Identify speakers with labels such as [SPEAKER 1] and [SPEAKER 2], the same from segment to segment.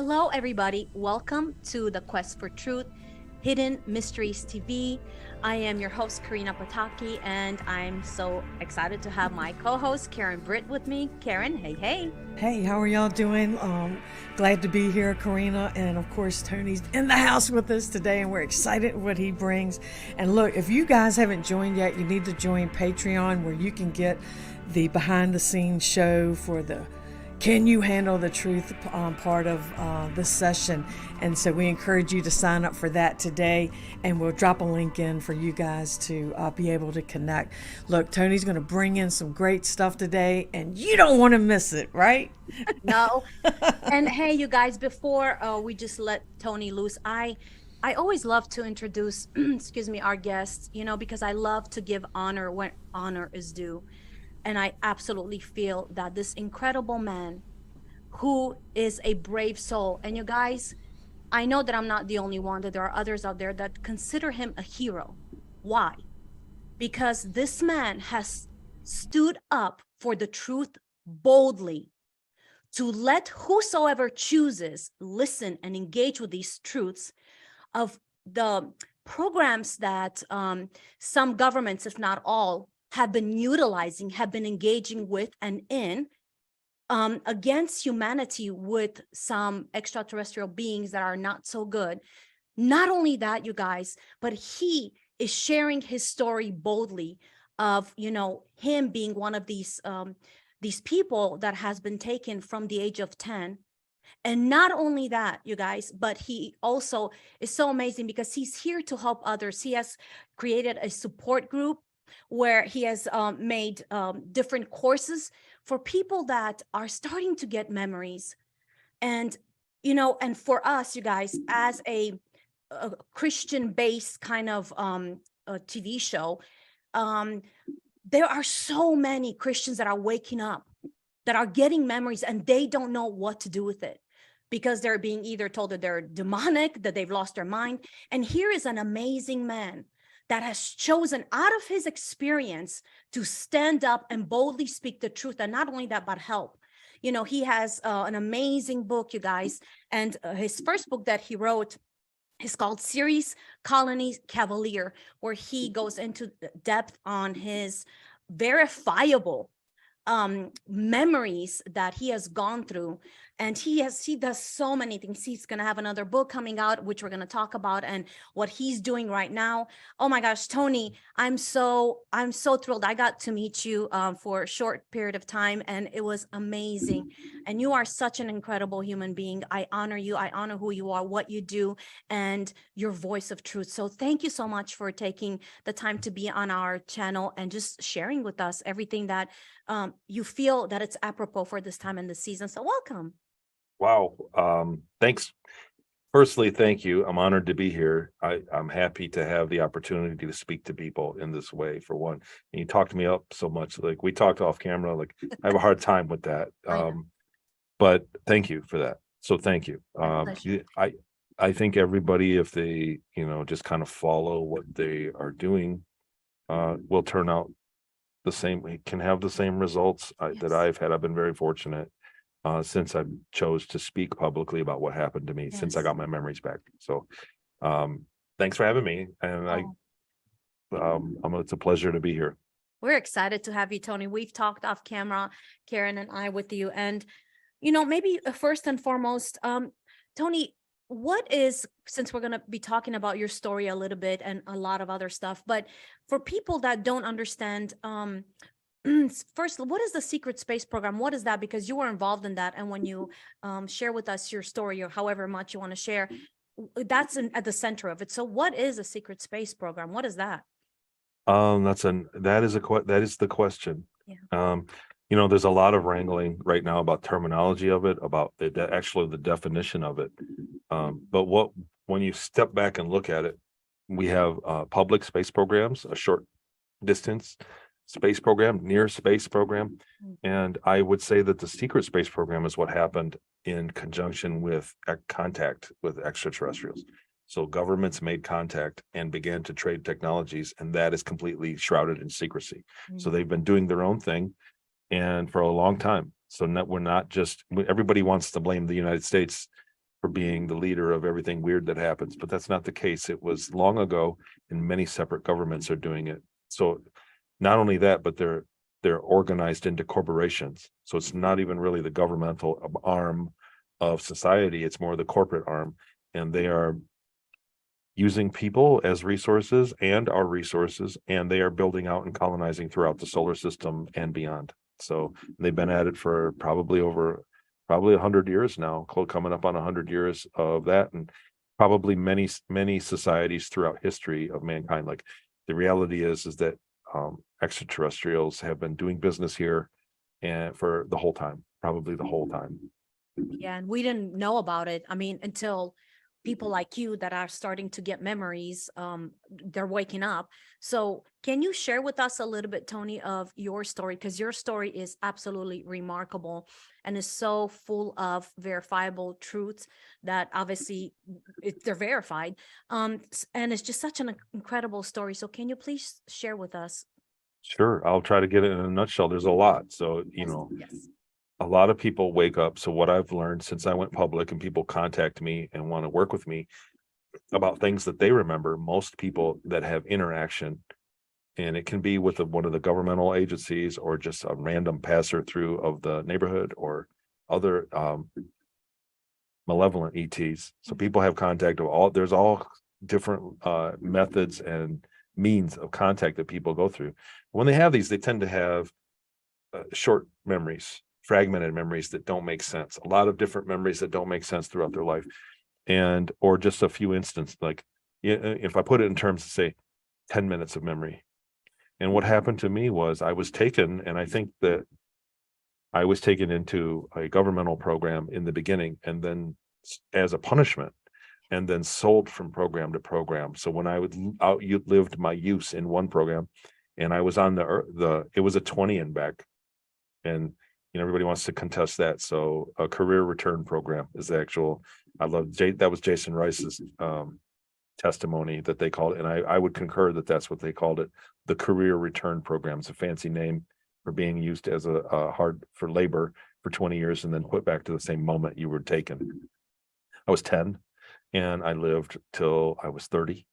[SPEAKER 1] Hello, everybody. Welcome to the Quest for Truth, Hidden Mysteries TV. I am your host, Corina Pataki, and I'm so excited to have my co-host, Karen Britt, with me. Karen, hey, hey.
[SPEAKER 2] Hey, how are y'all doing? Glad to be here, Corina. And of course, Tony's in the house with us today, and we're excited what he brings. And look, if you guys haven't joined yet, you need to join Patreon, where you can get the behind the scenes show for the Can You Handle the Truth part of this session. And so we encourage you to sign up for that today, and we'll drop a link in for you guys to be able to connect. Look, Tony's going to bring in some great stuff today, and you don't want to miss it, right?
[SPEAKER 1] No. And hey, you guys, before we just let Tony loose, I always love to introduce, excuse me, our guests, because I love to give honor when honor is due. And I absolutely feel that this incredible man who is a brave soul, and you guys, I know that I'm not the only one, that there are others out there that consider him a hero. Why? Because this man has stood up for the truth boldly, to let whosoever chooses listen and engage with these truths of the programs that some governments, if not all, have been utilizing, have been engaging with and in against humanity with some extraterrestrial beings that are not so good. Not only that, you guys, but he is sharing his story boldly of, him being one of these people that has been taken from the age of 10. And not only that, you guys, but he also is so amazing because he's here to help others. He has created a support group where he has made different courses for people that are starting to get memories. And, and for us, you guys, as a Christian-based kind of a TV show, there are so many Christians that are waking up, that are getting memories, and they don't know what to do with it, because they're being either told that they're demonic, that they've lost their mind. And here is an amazing man that has chosen out of his experience to stand up and boldly speak the truth. And not only that, but help. He has an amazing book, you guys. And his first book that he wrote is called Series Colony Cavalier, where he goes into depth on his verifiable memories that he has gone through. And he does so many things. He's going to have another book coming out, which we're going to talk about, and what he's doing right now. Oh my gosh, Tony, I'm so thrilled. I got to meet you for a short period of time, and it was amazing. And you are such an incredible human being. I honor you. I honor who you are, what you do, and your voice of truth. So thank you so much for taking the time to be on our channel and just sharing with us everything that you feel that it's apropos for this time in the season. So welcome.
[SPEAKER 3] Wow. Thanks. Firstly, thank you. I'm honored to be here. I'm happy to have the opportunity to speak to people in this way, for one. And you talked me up so much. Like, we talked off camera, like I have a hard time with that. But thank you for that. So thank you. I think everybody, if they, just kind of follow what they are doing, will turn out the same. We can have the same results that I've had. I've been very fortunate since I chose to speak publicly about what happened to me, since I got my memories back. So thanks for having me. And it's a pleasure to be here.
[SPEAKER 1] We're excited to have you, Tony. We've talked off camera, Karen and I, with you. And, maybe first and foremost, Tony, since we're going to be talking about your story a little bit and a lot of other stuff, but for people that don't understand, first, what is the Secret Space Program? What is that? Because you were involved in that. And when you share with us your story, or however much you want to share, that's at the center of it. So what is a Secret Space Program? What is that?
[SPEAKER 3] That is the question. Yeah. There's a lot of wrangling right now about terminology of it, about actually the definition of it. But when you step back and look at it, we have public space programs, a short distance space program, near space program. And I would say that the secret space program is what happened in conjunction with contact with extraterrestrials. So governments made contact and began to trade technologies, and that is completely shrouded in secrecy. So they've been doing their own thing, and for a long time. So we're not just, everybody wants to blame the United States for being the leader of everything weird that happens, but that's not the case. It was long ago, and many separate governments are doing it. So not only that, but they're organized into corporations. So it's not even really the governmental arm of society. It's more the corporate arm, and they are using people as resources and our resources, and they are building out and colonizing throughout the solar system and beyond. So they've been at it for probably 100 years now, coming up on 100 years of that, and probably many societies throughout history of mankind. Like, the reality is that extraterrestrials have been doing business here and for the whole time, probably the whole time.
[SPEAKER 1] Yeah, and we didn't know about it. I mean, until people like you that are starting to get memories, they're waking up. So can you share with us a little bit, Tony, of your story? Because your story is absolutely remarkable and is so full of verifiable truths that obviously they're verified. And it's just such an incredible story. So can you please share with us?
[SPEAKER 3] Sure, I'll try to get it in a nutshell. There's a lot. So,
[SPEAKER 1] Yes, yes.
[SPEAKER 3] a lot of people wake up. So what I've learned since I went public and people contact me and want to work with me about things that they remember, most people that have interaction, and it can be with one of the governmental agencies or just a random passer through of the neighborhood or other malevolent ETs. So people have contact of there's all different methods and means of contact that people go through. When they have these, they tend to have short memories, fragmented memories that don't make sense, a lot of different memories that don't make sense throughout their life, or just a few instances. Like, if I put it in terms of, say, 10 minutes of memory. And what happened to me was I was taken, and I think that I was taken into a governmental program in the beginning, and then as a punishment, and then sold from program to program. So when I outlived my use in one program, and I was on it was a 20 and back, and everybody wants to contest that. So a career return program is the actual. I love that was Jason Rice's testimony that they called it, and I would concur that that's what they called it. The career return program. It's a fancy name for being used as a hard for labor for 20 years and then put back to the same moment you were taken. I was 10, and I lived till I was 30,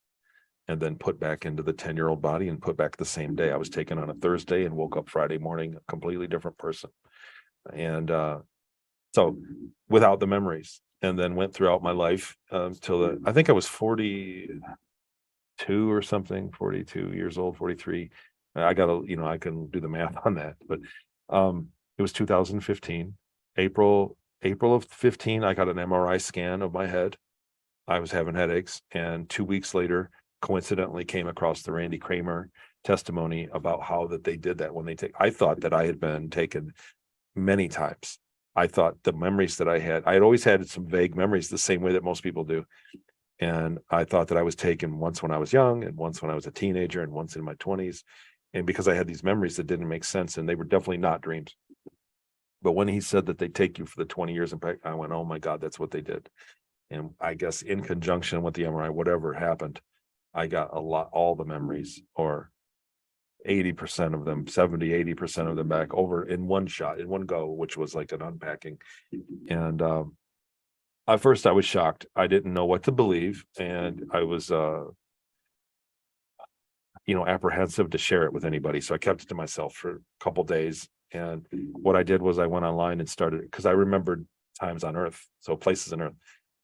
[SPEAKER 3] and then put back into the 10-year-old body and put back the same day. I was taken on a Thursday and woke up Friday morning a completely different person. And so without the memories, and then went throughout my life till I think I was 42 or something, 42 years old, 43. I can do the math on that, but it was 2015, April of 15. I got an MRI scan of my head. I was having headaches, and 2 weeks later, coincidentally came across the Randy Kramer testimony about how that they did that when I thought that I had been taken many times. I thought the memories that I had always had some vague memories, the same way that most people do. And I thought that I was taken once when I was young, and once when I was a teenager, and once in my 20s. And because I had these memories that didn't make sense, and they were definitely not dreams. But when he said that they take you for the 20 years, I went, oh my God, that's what they did. And I guess in conjunction with the MRI, whatever happened, I got all the memories, or 80% of them, 70-80% of them back over in one shot, in one go, which was like an unpacking. And at first I was shocked. I didn't know what to believe, and I was apprehensive to share it with anybody, so I kept it to myself for a couple days. And what I did was I went online and started, because I remembered times on Earth, so places on Earth: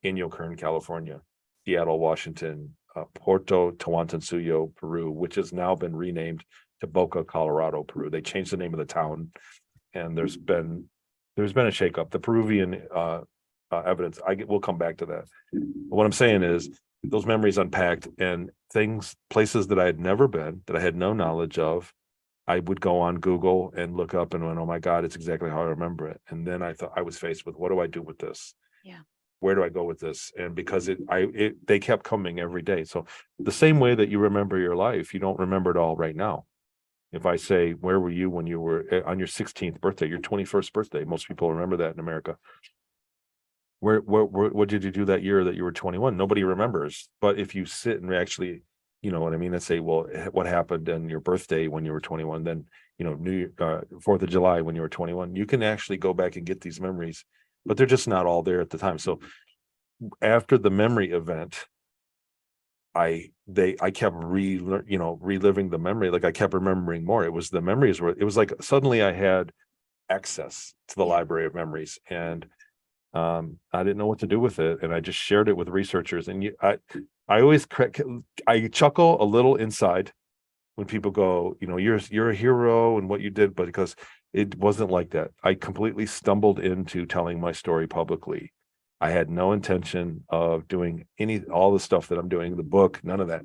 [SPEAKER 3] Inyo, Kern, California; Seattle, Washington; Puerto Tawantinsuyo, Peru, which has now been renamed to Boca, Colorado, Peru. They changed the name of the town, and there's been a shakeup. The Peruvian evidence, we'll come back to that. But what I'm saying is, those memories unpacked, and places that I had never been, that I had no knowledge of, I would go on Google and look up and went, oh my God, it's exactly how I remember it. And then I thought, I was faced with, what do I do with this?
[SPEAKER 1] Yeah.
[SPEAKER 3] Where do I go with this? And because they kept coming every day. So the same way that you remember your life, you don't remember it all right now. If I say, where were you when you were on your 16th birthday, your 21st birthday? Most people remember that in America. What did you do that year that you were 21? Nobody remembers. But if you sit and actually, you know what I mean, and say, well, what happened on your birthday when you were 21? Then, New Year, 4th of July when you were 21, you can actually go back and get these memories, but they're just not all there at the time. So after the memory event, I kept reliving the memory. Like I kept remembering more. It was the memories were, it was like suddenly I had access to the library of memories, and I didn't know what to do with it, and I just shared it with researchers. And I always I chuckle a little inside when people go, you're a hero and what you did, but because it wasn't like that. I completely stumbled into telling my story publicly. I had no intention of doing all the stuff that I'm doing, the book, none of that.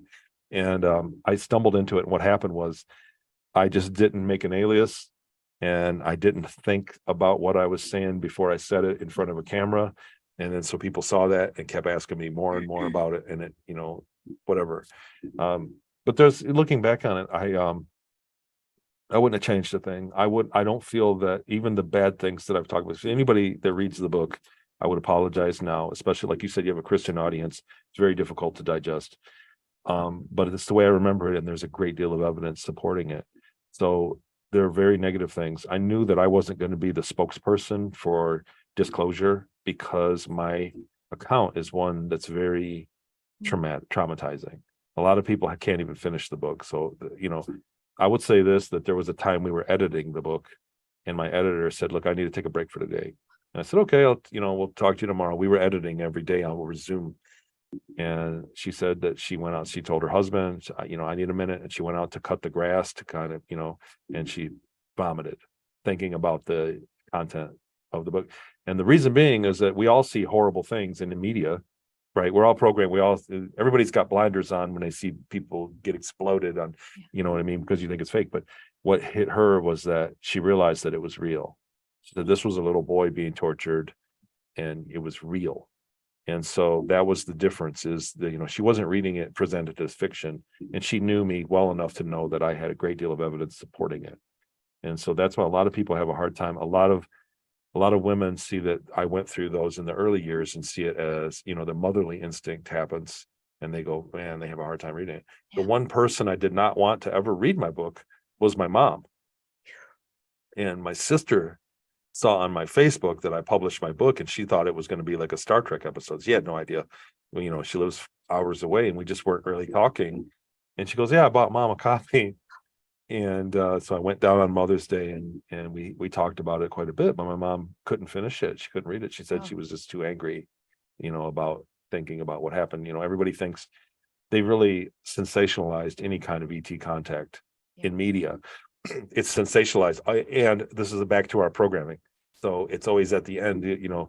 [SPEAKER 3] And I stumbled into it. And what happened was I just didn't make an alias, and I didn't think about what I was saying before I said it in front of a camera. And then so people saw that and kept asking me more and more about it, and it, whatever. But looking back on it, I wouldn't have changed a thing. I don't feel that even the bad things that I've talked about, anybody that reads the book, I would apologize now, especially like you said, you have a Christian audience. It's very difficult to digest. But it's the way I remember it, and there's a great deal of evidence supporting it. So there are very negative things. I knew that I wasn't going to be the spokesperson for disclosure, because my account is one that's very traumatizing. A lot of people can't even finish the book. So, I would say that there was a time we were editing the book, and my editor said, look, I need to take a break for today. And I said, okay, we'll talk to you tomorrow. We were editing every day on Zoom. And she said that she went out, she told her husband, I need a minute. And she went out to cut the grass to kind of, and she vomited thinking about the content of the book. And the reason being is that we all see horrible things in the media, right? We're all programmed. Everybody's got blinders on when they see people get exploded on, you know what I mean? Because you think it's fake. But what hit her was that she realized that it was real. She said this was a little boy being tortured, and it was real. And so that was the difference, is that, she wasn't reading it presented as fiction, and she knew me well enough to know that I had a great deal of evidence supporting it. And so that's why a lot of people have a hard time. A lot of women see that I went through those in the early years and see it as, the motherly instinct happens, and they go, man, they have a hard time reading it. The one person I did not want to ever read my book was my mom. And my sister saw on my Facebook that I published my book, and she thought it was going to be like a Star Trek episode. She had no idea. She lives hours away, and we just weren't really talking. And she goes, yeah, I bought Mom a copy. And so I went down on Mother's Day, and we talked about it quite a bit, but my mom couldn't finish it. She couldn't read it. She said she was just too angry, about thinking about what happened. Everybody thinks they really sensationalized any kind of ET contact in media. It's sensationalized. And this is back to our programming. So it's always at the end, the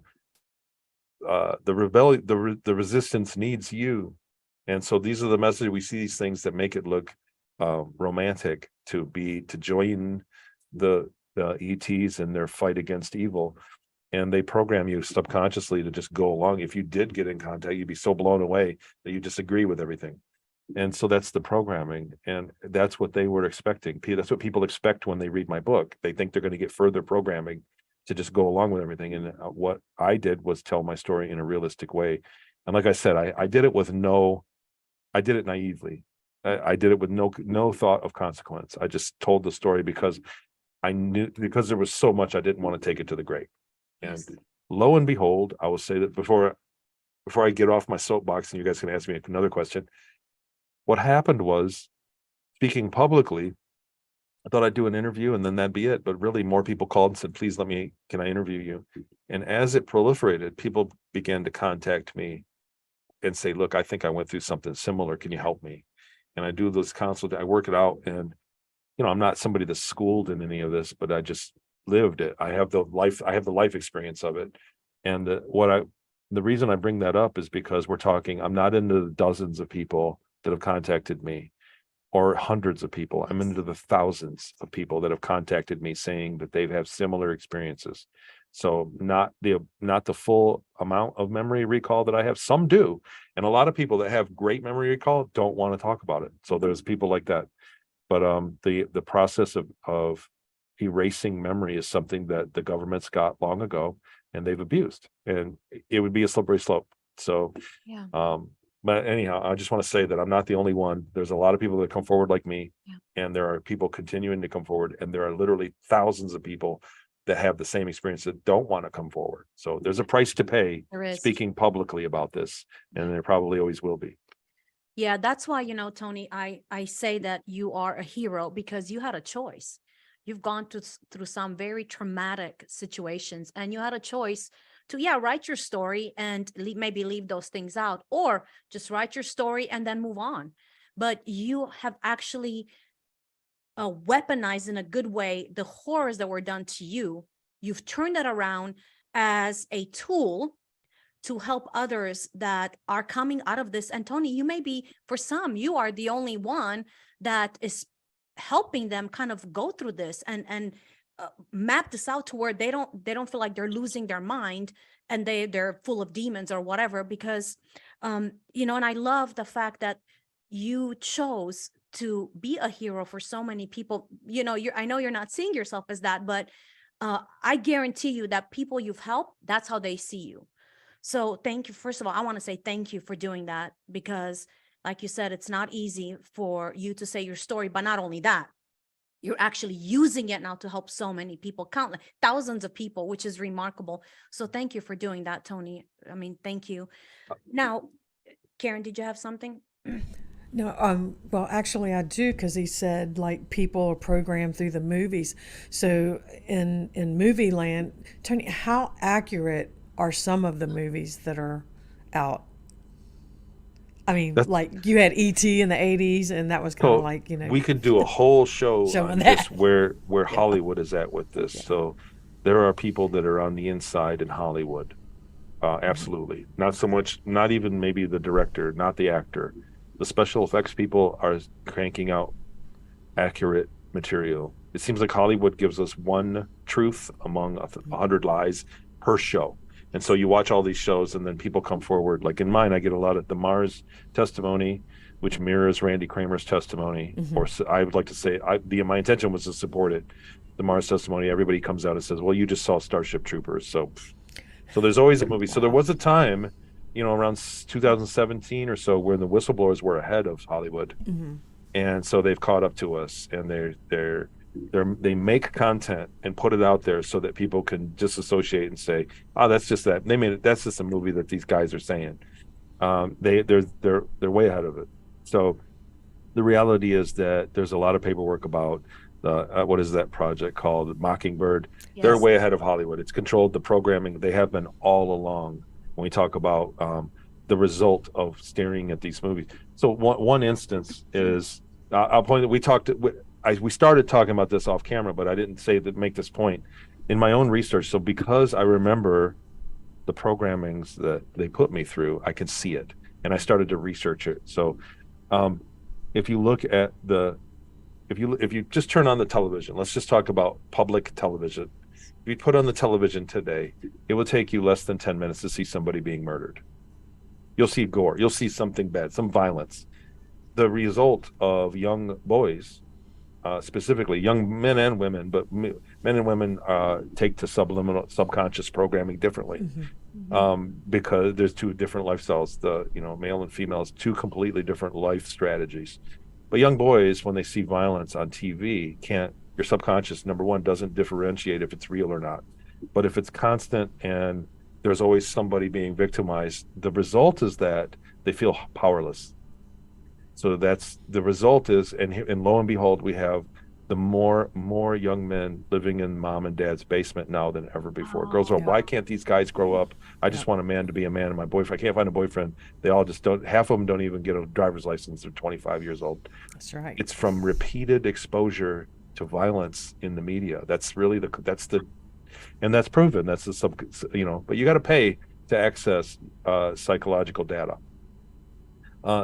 [SPEAKER 3] rebellion, the resistance needs you. And so these are the messages. We see these things that make it look romantic to join the ETs in their fight against evil. And they program you subconsciously to just go along. If you did get in contact, you'd be so blown away that you disagree with everything. And so that's the programming, and that's what they were expecting. That's what people expect when they read my book. They think they're going to get further programming to just go along with everything. And what I did was tell my story in a realistic way. And like I said, I did it I did it naively. I did it with no thought of consequence. I just told the story because I knew, because there was so much, I didn't want to take it to the grave. And lo and behold, I will say that before I get off my soapbox and you guys can ask me another question, what happened was, speaking publicly, I thought I'd do an interview and then that'd be it. But really, more people called and said, please can I interview you? And as it proliferated, people began to contact me and say, look, I think I went through something similar. Can you help me? And I do those counseling, I work it out. And, I'm not somebody that's schooled in any of this, but I just lived it. I have the life experience of it. And the reason I bring that up is because I'm not into the dozens of people that have contacted me, or hundreds of people. I'm into the thousands of people that have contacted me saying that they've had similar experiences. So not the full amount of memory recall that I have. Some do. And a lot of people that have great memory recall don't want to talk about it. So there's people like that. But the process of erasing memory is something that the government's got long ago, and they've abused. And it would be a slippery slope. So but anyhow, I just want to say that I'm not the only one. There's a lot of people that come forward like me, and there are people continuing to come forward, and there are literally thousands of people that have the same experience that don't want to come forward. So there's a price to pay
[SPEAKER 1] There is.
[SPEAKER 3] speaking publicly about this, and there probably always will be.
[SPEAKER 1] Yeah, that's why, Tony, I say that you are a hero because you had a choice. You've gone through some very traumatic situations, and you had a choice to, yeah, write your story and maybe leave those things out, or just write your story and then move on. But you have actually weaponized in a good way the horrors that were done to you. You've turned it around as a tool to help others that are coming out of this. And Tony, you may be, for some, you are the only one that is helping them kind of go through this and map this out to where they don't feel like they're losing their mind and they're full of demons or whatever, because and I love the fact that you chose to be a hero for so many people. I know you're not seeing yourself as that, but I guarantee you that people you've helped, that's how they see you. So thank you. First of all, I want to say thank you for doing that, because like you said, it's not easy for you to say your story, but not only that, you're actually using it now to help so many people, countless thousands of people, which is remarkable. So thank you for doing that, Tony. I mean, thank you. Now, Karen, did you have something?
[SPEAKER 2] No, well, actually, I do, because he said like people are programmed through the movies. So in movie land, Tony, how accurate are some of the movies that are out? I mean, like you had E.T. in the 80s, and that was kind of like,
[SPEAKER 3] we could do a whole show
[SPEAKER 2] Showing
[SPEAKER 3] on
[SPEAKER 2] that.
[SPEAKER 3] just where Hollywood is at with this.
[SPEAKER 2] Yeah.
[SPEAKER 3] So there are people that are on the inside in Hollywood. Absolutely. Not so much, not even maybe the director, not the actor. The special effects people are cranking out accurate material. It seems like Hollywood gives us one truth among 100 lies per show. And so you watch all these shows, and then people come forward. Like in mine, I get a lot of the Mars testimony, which mirrors Randy Kramer's testimony. Or I would like to say, my intention was to support it. The Mars testimony, everybody comes out and says, well, you just saw Starship Troopers. So there's always a movie. So there was a time, around 2017 or so, where the whistleblowers were ahead of Hollywood. And so they've caught up to us, and they make content and put it out there so that people can disassociate and say, oh, that's just that. That's just a movie that these guys are saying. They're way ahead of it. So the reality is that there's a lot of paperwork about what is that project called, Mockingbird. Yes. They're way ahead of Hollywood. It's controlled the programming. They have been all along when we talk about the result of staring at these movies. So one instance is, I'll point that we started talking about this off camera, but I didn't make this point in my own research. So because I remember the programmings that they put me through, I could see it, and I started to research it. So if you look at if you just turn on the television, let's just talk about public television. If you put on the television today, it will take you less than 10 minutes to see somebody being murdered. You'll see gore. You'll see something bad, some violence. The result of young boys, specifically young men and women, but men and women take to subconscious programming differently, because there's two different lifestyles. The male and female is two completely different life strategies. But young boys, when they see violence on TV, your subconscious, number one, doesn't differentiate if it's real or not. But if it's constant and there's always somebody being victimized, the result is that they feel powerless. So that's the result is, and lo and behold, we have the more young men living in mom and dad's basement now than ever before. Girls are, why can't these guys grow up? I just want a man to be a man, and my boyfriend, I can't find a boyfriend. They all just don't, half of them don't even get a driver's license. They're 25 years old. That's right. It's from repeated exposure to violence in the media. That's really and that's proven. That's but you got to pay to access psychological data.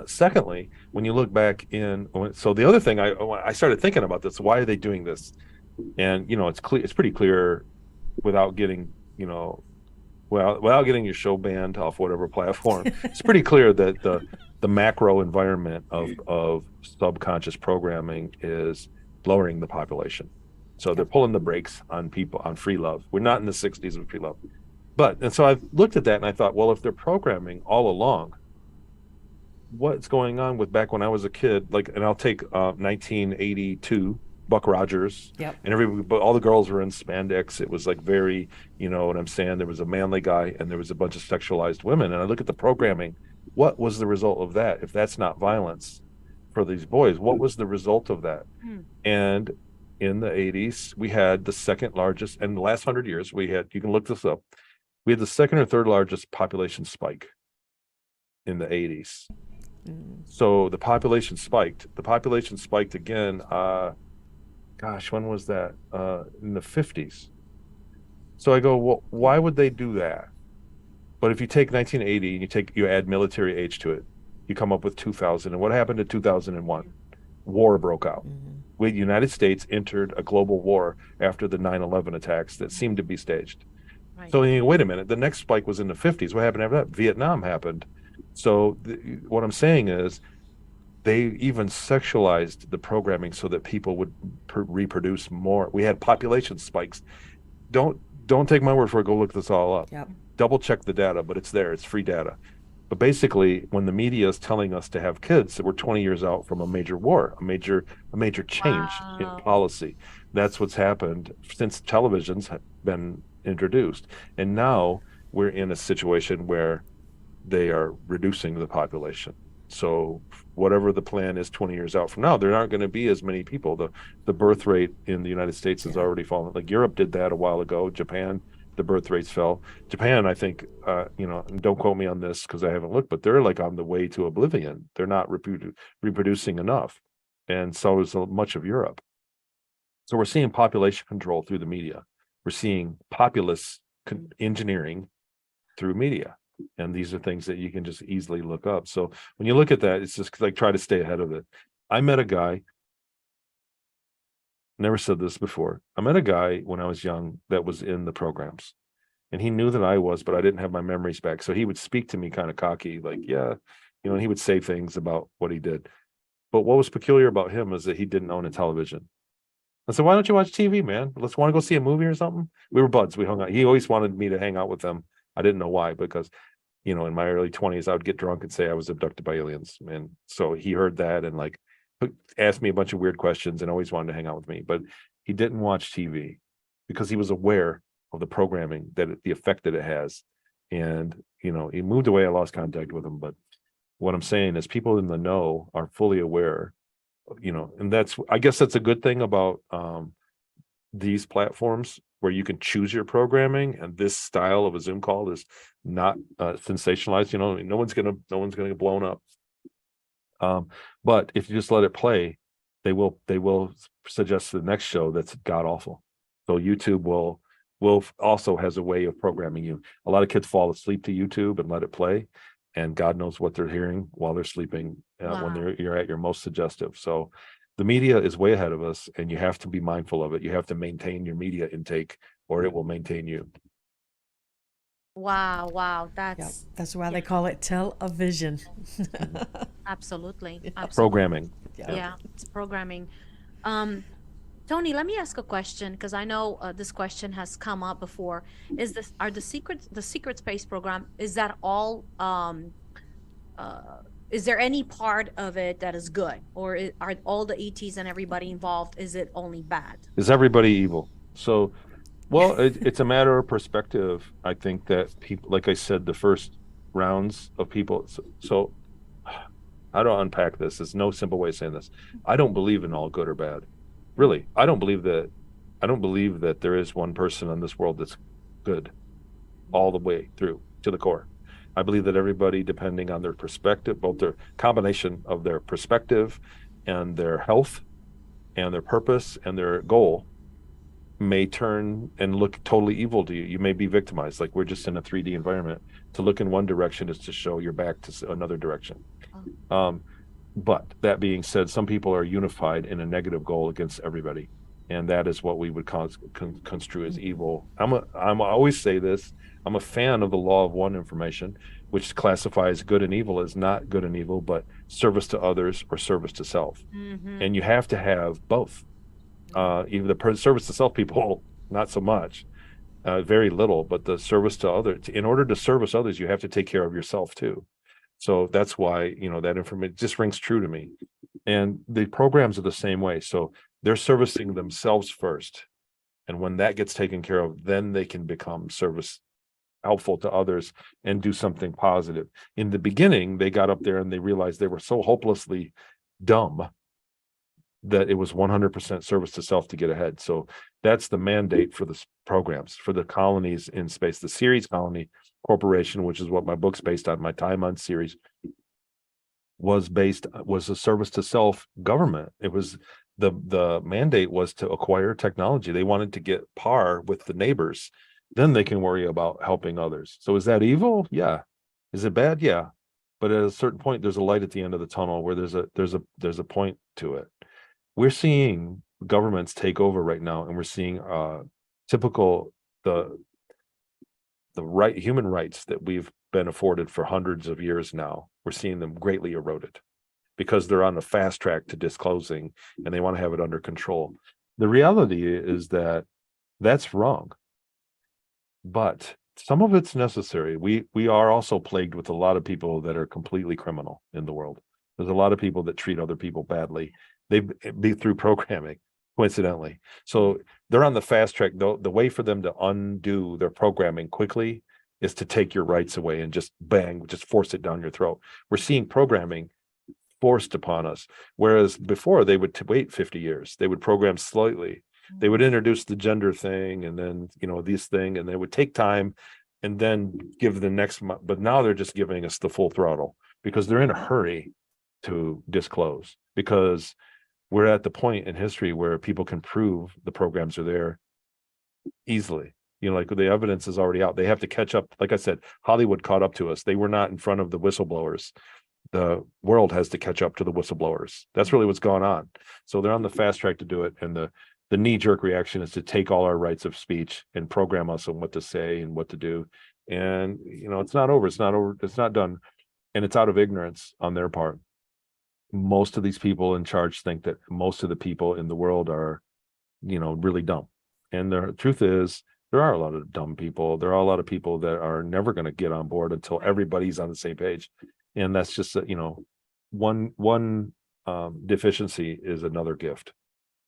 [SPEAKER 3] Secondly, when you look back so the other thing I started thinking about this, why are they doing this? And it's pretty clear, without getting without getting your show banned off whatever platform, it's pretty clear that the macro environment of subconscious programming is lowering the population. So they're pulling the brakes on people, on free love. We're not in the 60s of free love. And so I've looked at that and I thought, well, if they're programming all along, what's going on with back when I was a kid? And I'll take 1982 Buck Rogers,
[SPEAKER 2] Yep.
[SPEAKER 3] and but all the girls were in spandex. It was like very, you know what I'm saying? There was a manly guy and there was a bunch of sexualized women. And I look at the programming. What was the result of that? If that's not violence for these boys, what was the result of that?
[SPEAKER 1] Hmm.
[SPEAKER 3] And in the 80s, we had the second largest, and the last 100 years, we had, you can look this up, we had the second or third largest population spike in the 80s. So the population spiked. The population spiked again. Gosh, when was that? In the 50s. So I go, well, why would they do that? But if you take 1980 and you add military age to it, you come up with 2000. And what happened in 2001? War broke out. The United States entered a global war after the 9/11 attacks that seemed to be staged.
[SPEAKER 1] Right.
[SPEAKER 3] So wait a minute, the next spike was in the 50s. What happened after that? Vietnam happened. So what I'm saying is they even sexualized the programming so that people would reproduce more. We had population spikes. Don't take my word for it. Go look this all up.
[SPEAKER 2] Yep.
[SPEAKER 3] Double check the data, but it's there. It's free data. But basically, when the media is telling us to have kids, that we're 20 years out from a major war, a major change in policy. That's what's happened since television's have been introduced. And now we're in a situation where they are reducing the population. So whatever the plan is 20 years out from now, there aren't going to be as many people. The birth rate in the United States has already fallen. Like Europe did that a while ago. Japan, the birth rates fell. Japan, I think, and don't quote me on this because I haven't looked, but they're like on the way to oblivion. They're not reproducing enough. And so is much of Europe. So we're seeing population control through the media. We're seeing populace engineering through media. And these are things that you can just easily look up. So when you look at that, it's just like try to stay ahead of it. I met a guy, never said this before. I met a guy when I was young that was in the programs. And he knew that I was, but I didn't have my memories back. So he would speak to me kind of cocky, like, yeah, and he would say things about what he did. But what was peculiar about him is that he didn't own a television. I said, why don't you watch TV, man? Let's want to go see a movie or something. We were buds. We hung out. He always wanted me to hang out with them. I didn't know why, because, in my early 20s, I would get drunk and say I was abducted by aliens. And so he heard that and like asked me a bunch of weird questions and always wanted to hang out with me. But he didn't watch TV because he was aware of the programming, the effect that it has. And, he moved away. I lost contact with him. But what I'm saying is people in the know are fully aware, and I guess that's a good thing about these platforms where you can choose your programming, and this style of a Zoom call is not sensationalized. No one's gonna get blown up. But if you just let it play, they will suggest the next show that's god awful. So YouTube will also has a way of programming you. A lot of kids fall asleep to YouTube and let it play, and God knows what they're hearing while they're sleeping when you're at your most suggestive. So the media is way ahead of us, and you have to be mindful of it. You have to maintain your media intake, or it will maintain you.
[SPEAKER 1] Wow.
[SPEAKER 2] That's why they call it television.
[SPEAKER 1] Absolutely.
[SPEAKER 3] Programming.
[SPEAKER 1] Yeah, it's programming. Tony, let me ask a question, because I know this question has come up before. Are the Secret Space Program, is that all is there any part of it that is good, or are all the ETs and everybody involved, is it only bad? Is
[SPEAKER 3] everybody evil? So, well, it's a matter of perspective. I think that people, like I said, the first rounds of people. So how do I unpack this? There's no simple way of saying this. I don't believe in all good or bad. Really, I don't believe that there is one person in this world that's good all the way through to the core. I believe that everybody, depending on their perspective, both their combination of their perspective and their health and their purpose and their goal, may turn and look totally evil to you. You may be victimized. Like we're just in a 3D environment. To look in one direction is to show your back to another direction. But that being said, some people are unified in a negative goal against everybody, and that is what we would construe as evil. I always say this. I'm a fan of the law of one information, which classifies good and evil as not good and evil, but service to others or service to self. Mm-hmm. And you have to have both. Even the service to self people, not so much, very little, but the service to others. In order to service others, you have to take care of yourself too. So that's why, that information just rings true to me. And the programs are the same way. So they're servicing themselves first. And when that gets taken care of, then they can become helpful to others and do something positive. In the beginning, they got up there and they realized they were so hopelessly dumb that it was 100% service to self to get ahead. So that's the mandate for the programs, for the colonies in space. The Ceres Colony Corporation, which is what my book's based on, my time on Ceres, was a service to self government. It was the mandate was to acquire technology. They wanted to get par with the neighbors. Then they can worry about helping others. So is that evil? Yeah. Is it bad? Yeah. But at a certain point, there's a light at the end of the tunnel where there's a point to it. We're seeing governments take over right now, and we're seeing typical the human rights that we've been afforded for hundreds of years now. We're seeing them greatly eroded because they're on the fast track to disclosing, and they want to have it under control. The reality is that that's wrong, but some of it's necessary. We are also plagued with a lot of people that are completely criminal in the world. There's a lot of people that treat other people badly. They be through programming, coincidentally. So they're on the fast track. The way for them to undo their programming quickly is to take your rights away and just force it down your throat. We're seeing programming forced upon us, whereas before they would wait 50 years. They would program slightly. They would introduce the gender thing, and then this thing, and they would take time, and then give the next month. But now they're just giving us the full throttle because they're in a hurry to disclose, because we're at the point in history where people can prove the programs are there easily. Like the evidence is already out. They have to catch up. Like I said, Hollywood caught up to us. They were not in front of the whistleblowers. The world has to catch up to the whistleblowers. That's really what's going on. So they're on the fast track to do it. And the knee-jerk reaction is to take all our rights of speech and program us on what to say and what to do. And it's not over. It's not over. It's not done. And it's out of ignorance on their part. Most of these people in charge think that most of the people in the world are, really dumb. And the truth is, there are a lot of dumb people. There are a lot of people that are never going to get on board until everybody's on the same page. And that's just, one deficiency is another gift.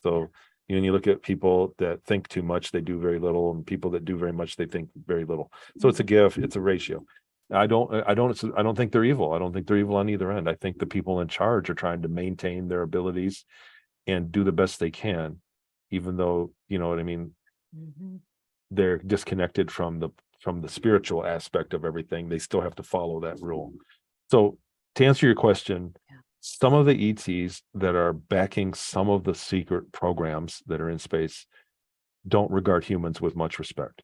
[SPEAKER 3] So when you look at people that think too much, they do very little, and people that do very much, they think very little. So it's a gift. It's a ratio. I don't think they're evil. I don't think they're evil on either end. I think the people in charge are trying to maintain their abilities and do the best they can, even though, you know what I mean, they're disconnected from the spiritual aspect of everything. They still have to follow that rule. So to answer your question, some of the ETs that are backing some of the secret programs that are in space don't regard humans with much respect.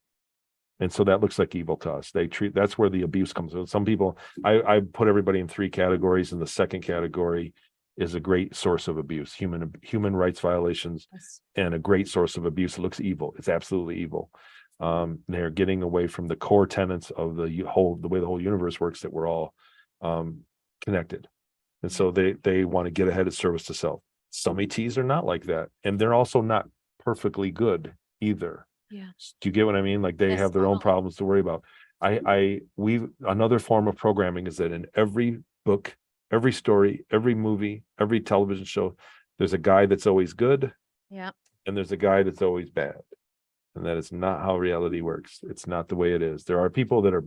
[SPEAKER 3] And so that looks like evil to us. That's where the abuse comes in. Some people, I put everybody in 3 categories, and the second category is a great source of abuse, human rights violations, and a great source of abuse. It looks evil. It's absolutely evil. They're getting away from the core tenets of the way the whole universe works, that we're all connected. And so they want to get ahead of service to self. Some ETs are not like that. And they're also not perfectly good either.
[SPEAKER 1] Yeah.
[SPEAKER 3] Do you get what I mean? Like they have their own problems to worry about. Another form of programming is that in every book, every story, every movie, every television show, there's a guy that's always good.
[SPEAKER 1] Yeah.
[SPEAKER 3] And there's a guy that's always bad. And that is not how reality works. It's not the way it is. There are people that are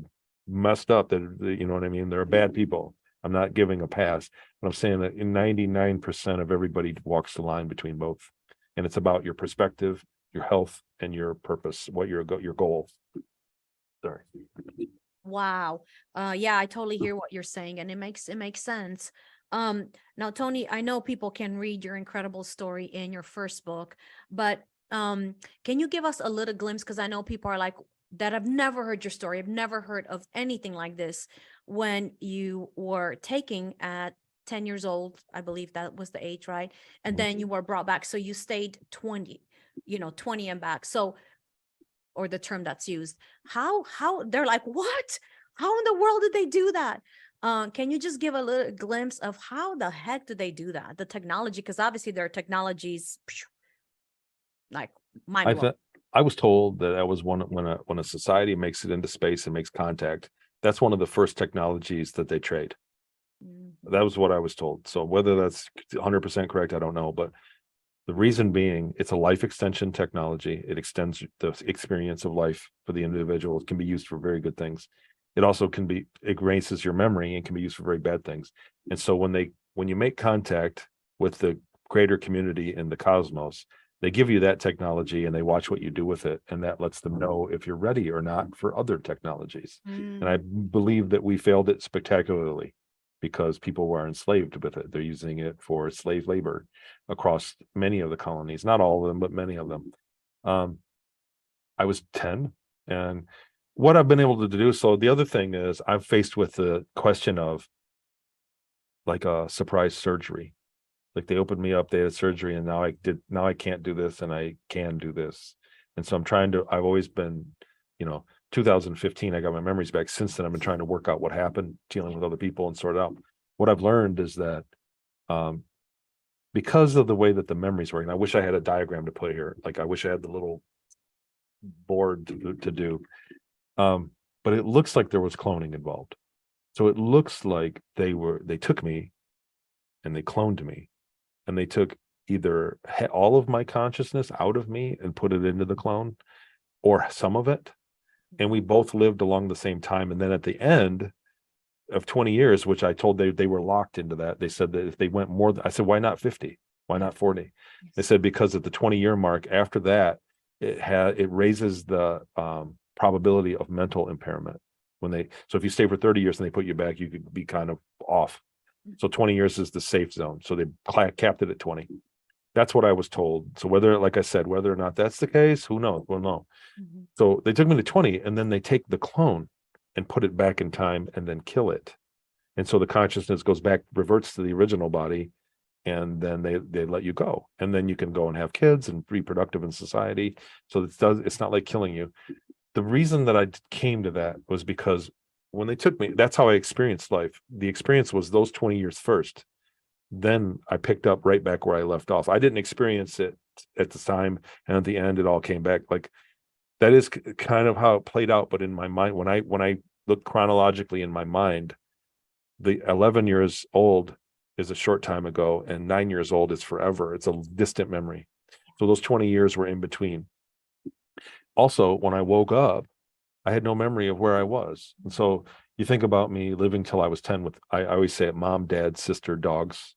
[SPEAKER 3] messed up, that, you know what I mean? There are bad people. I'm not giving a pass, but I'm saying that 99% of everybody walks the line between both. And it's about your perspective, your health, and your purpose, what your goal. Sorry.
[SPEAKER 1] Wow. Yeah, I totally hear what you're saying, and it makes sense. Now, Tony, I know people can read your incredible story in your first book, but can you give us a little glimpse? Because I know people are like, that have never heard your story, have never heard of anything like this. When you were taking at 10 years old, I believe that was the age, right? And then you were brought back. So you stayed 20 and back. So, or the term that's used, how they're like, what? How in the world did they do that? Can you just give a little glimpse of how the heck do they do that? The technology, because obviously there are technologies like mind-blowing.
[SPEAKER 3] I was told that was when a society makes it into space and makes contact, that's one of the first technologies that they trade. That was what I was told. So whether that's 100% correct, I don't know. But The reason being, it's a life extension technology. It extends the experience of life for the individual. It can be used for very good things. It also it erases your memory and can be used for very bad things. And so when you make contact with the greater community in the cosmos, they give you that technology and they watch what you do with it. And that lets them know if you're ready or not for other technologies. And I believe that we failed it spectacularly because people were enslaved with it. They're using it for slave labor across many of the colonies, not all of them, but many of them. I was 10, and what I've been able to do. So the other thing is I'm faced with the question of like a surprise surgery. Like they opened me up, they had surgery, and now I can't do this and I can do this. And so I've always been, 2015, I got my memories back. Since then, I've been trying to work out what happened, dealing with other people and sort it out. What I've learned is that because of the way that the memories work, and I wish I had a diagram to put here. Like I wish I had the little board to do. But it looks like there was cloning involved. So it looks like they took me and they cloned me, and they took either all of my consciousness out of me and put it into the clone, or some of it. And we both lived along the same time. And then at the end of 20 years, which I told they were locked into that, they said that if they went more, I said, why not 50? Why not 40? They said, because at the 20-year mark, after that, it raises the probability of mental impairment. So if you stay for 30 years and they put you back, you could be kind of off. So 20 years is the safe zone. So they capped it at 20. That's what I was told. So like I said, whether or not that's the case, who knows? We'll know. So they took me to 20, and then they take the clone and put it back in time and then kill it. And so the consciousness goes back, reverts to the original body, and then they let you go. And then you can go and have kids and be productive in society. So it's not like killing you. The reason that I came to that was because when they took me, that's how I experienced life. The experience was those 20 years first. Then I picked up right back where I left off. I didn't experience it at the time, and at the end, it all came back. Like that is kind of how it played out. But in my mind, when I look chronologically in my mind, the 11 years old is a short time ago, and 9 years old is forever. It's a distant memory. So those 20 years were in between. Also, when I woke up, I had no memory of where I was. And so you think about me living till I was 10 with, I always say it, mom, dad, sister, dogs,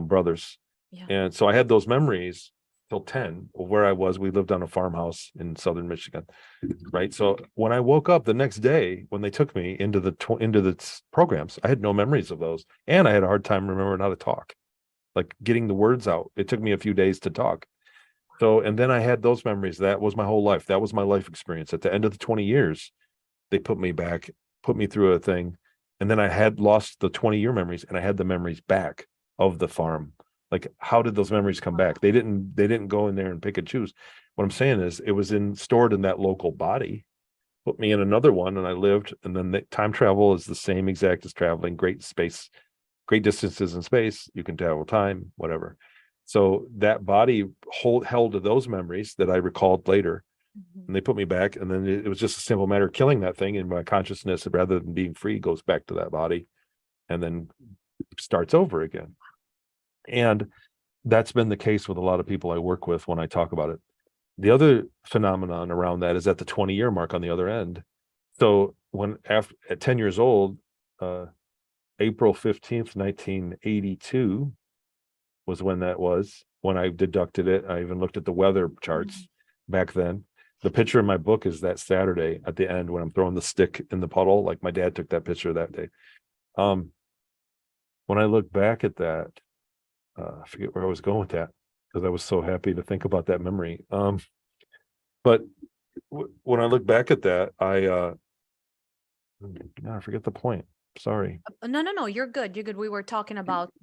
[SPEAKER 3] brothers.
[SPEAKER 1] Yeah.
[SPEAKER 3] And so I had those memories till 10 of where I was. We lived on a farmhouse in southern Michigan, right? So when I woke up the next day, when they took me into the programs, I had no memories of those. And I had a hard time remembering how to talk, like getting the words out. It took me a few days to talk. So, and then I had those memories. That was my whole life. That was my life experience. At the end of the 20 years, they put me through a thing. And then I had lost the 20-year memories, and I had the memories back of the farm. Like, how did those memories come back? They didn't go in there and pick and choose. What I'm saying is it was stored in that local body, put me in another one, and I lived. And then the time travel is the same exact as traveling great distances in space. You can travel time, whatever. So that body held to those memories that I recalled later, and they put me back. And then it was just a simple matter of killing that thing, and my consciousness, rather than being free, goes back to that body and then starts over again. And that's been the case with a lot of people I work with when I talk about it. The other phenomenon around that is at the 20-year mark on the other end. So at 10 years old, April 15th, 1982 was when I deducted it. I even looked at the weather charts back then. The picture in my book is that Saturday at the end when I'm throwing the stick in the puddle, like my dad took that picture that day. When I look back at that, I forget where I was going with that because I was so happy to think about that memory. But when I look back at that, I forget the point. Sorry.
[SPEAKER 1] No, you're good. We were talking about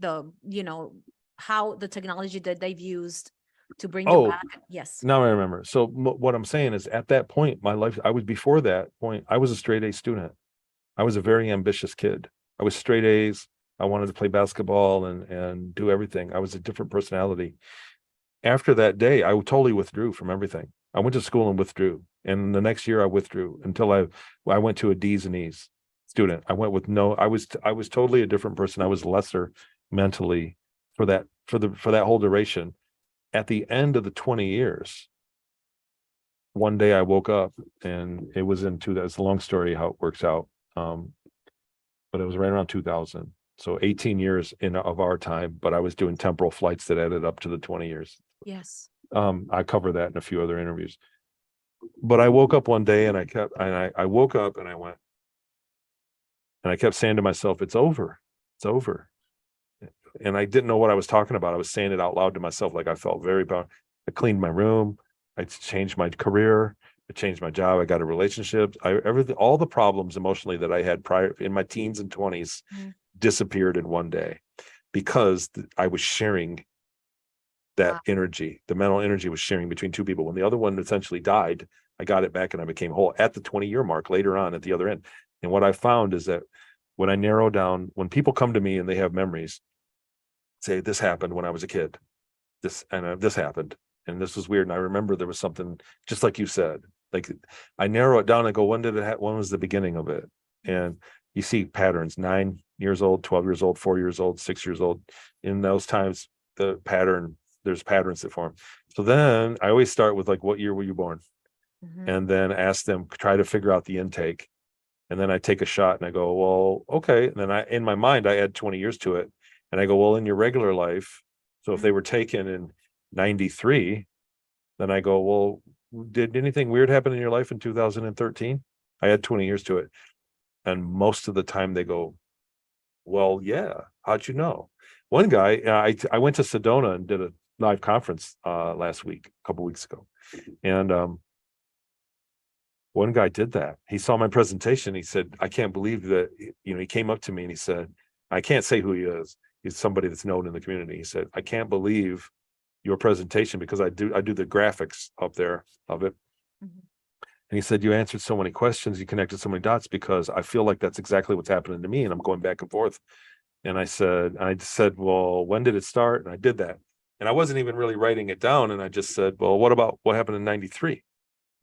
[SPEAKER 1] how the technology that they've used to bring you back. Yes.
[SPEAKER 3] Now I remember. So what I'm saying is, at that point, my life, before that point, I was a straight A student. I was a very ambitious kid. I was straight A's. I wanted to play basketball and do everything. I was a different personality. After that day, I totally withdrew from everything. I went to school and withdrew. And the next year I withdrew until I went to a D's and E's student. I went with I was totally a different person. I was lesser mentally for that whole duration. at the end of the 20 years, one day I woke up, and it was in that's a long story how it works out. But it was right around 2000. So 18 years of our time, but I was doing temporal flights that added up to the 20 years.
[SPEAKER 1] Yes.
[SPEAKER 3] I cover that in a few other interviews. But I woke up one day, and I woke up and I went, and I kept saying to myself, it's over. It's over. And I didn't know what I was talking about. I was saying it out loud to myself. Like, I felt very bad. I cleaned my room. I changed my career. I changed my job. I got a relationship. Everything, all the problems emotionally that I had prior in my teens and 20s disappeared in one day, because I was sharing that energy. The mental energy was sharing between two people. When the other one essentially died, I got it back and I became whole at the 20-year mark later on at the other end. And what I found is that when I narrow down, when people come to me and they have memories, say, this happened when I was a kid, this happened, and this was weird, and I remember there was something, just like you said, like, I narrow it down and go, when did it when was the beginning of it? And you see patterns: 9 years old, 12 years old, 4 years old, 6 years old. In those times, there's patterns that form. So then I always start with, like, what year were you born? And then ask them, try to figure out the intake. And then I take a shot and I go, well, okay. And then in my mind, I add 20 years to it. And I go, well, in your regular life, so if they were taken in 93, then I go, well, did anything weird happen in your life in 2013? I add 20 years to it. And most of the time they go, well, yeah, how'd you know? One guy, I went to Sedona and did a live conference last week, a couple weeks ago. And one guy did that. He saw my presentation. He said, I can't believe that, he came up to me and he said, I can't say who he is. He's somebody that's known in the community. He said, I can't believe your presentation, because I do the graphics up there of it. And he said, you answered so many questions, you connected so many dots, because I feel like that's exactly what's happening to me, and I'm going back and forth. And I said, well, when did it start? And I did that. And I wasn't even really writing it down. And I just said, well, what happened in 93?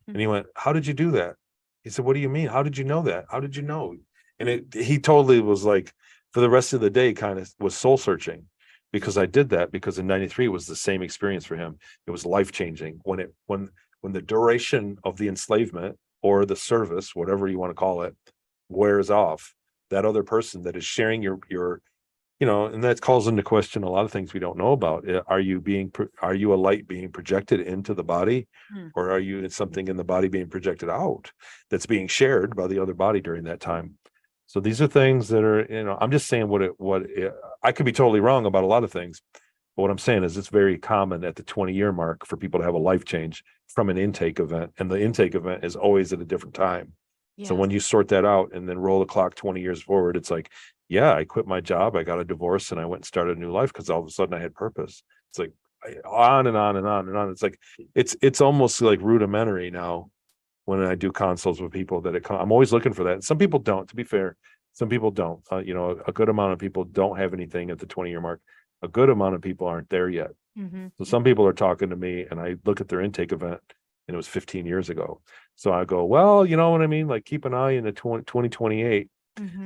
[SPEAKER 3] And he went, how did you do that? He said, what do you mean? How did you know that? How did you know? And he totally was like, for the rest of the day, kind of was soul searching, because I did that, because in 93 was the same experience for him. It was life-changing when the duration of the enslavement or the service, whatever you want to call it, wears off. That other person that is sharing your and that calls into question a lot of things we don't know about. Are you a light being projected into the body, or are you something in the body being projected out that's being shared by the other body during that time? So these are things that are, I'm just saying I could be totally wrong about a lot of things, but what I'm saying is it's very common at the 20-year mark for people to have a life change from an intake event, and the intake event is always at a different time. So when you sort that out and then roll the clock 20 years forward, it's like, yeah, I quit my job, I got a divorce, and I went and started a new life because all of a sudden I had purpose. It's like on and on and on and on. It's like, it's almost like rudimentary now when I do consults with people I'm always looking for that. Some people don't, to be fair. Some people don't. A good amount of people don't have anything at the 20-year mark. A good amount of people aren't there yet. So some people are talking to me, and I look at their intake event, and it was 15 years ago. So I go, well, you know what I mean? Like, keep an eye in the 2028.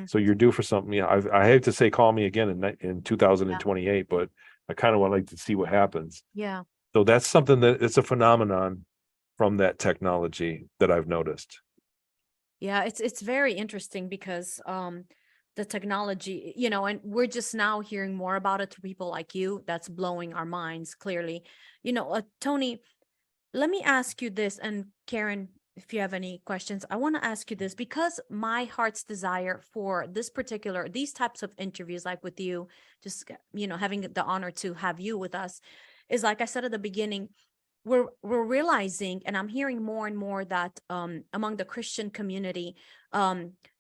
[SPEAKER 3] So you're due for something. Yeah, I hate to say call me again in 2028, but I kind of would like to see what happens.
[SPEAKER 1] Yeah.
[SPEAKER 3] So that's something that it's a phenomenon from that technology that I've noticed.
[SPEAKER 1] Yeah, it's very interesting because the technology, and we're just now hearing more about it through people like you. That's blowing our minds, clearly. Tony, let me ask you this, and Karen, if you have any questions, I want to ask you this, because my heart's desire for these types of interviews, like with you, just, having the honor to have you with us, is, like I said at the beginning, we're realizing, and I'm hearing more and more that among the Christian community,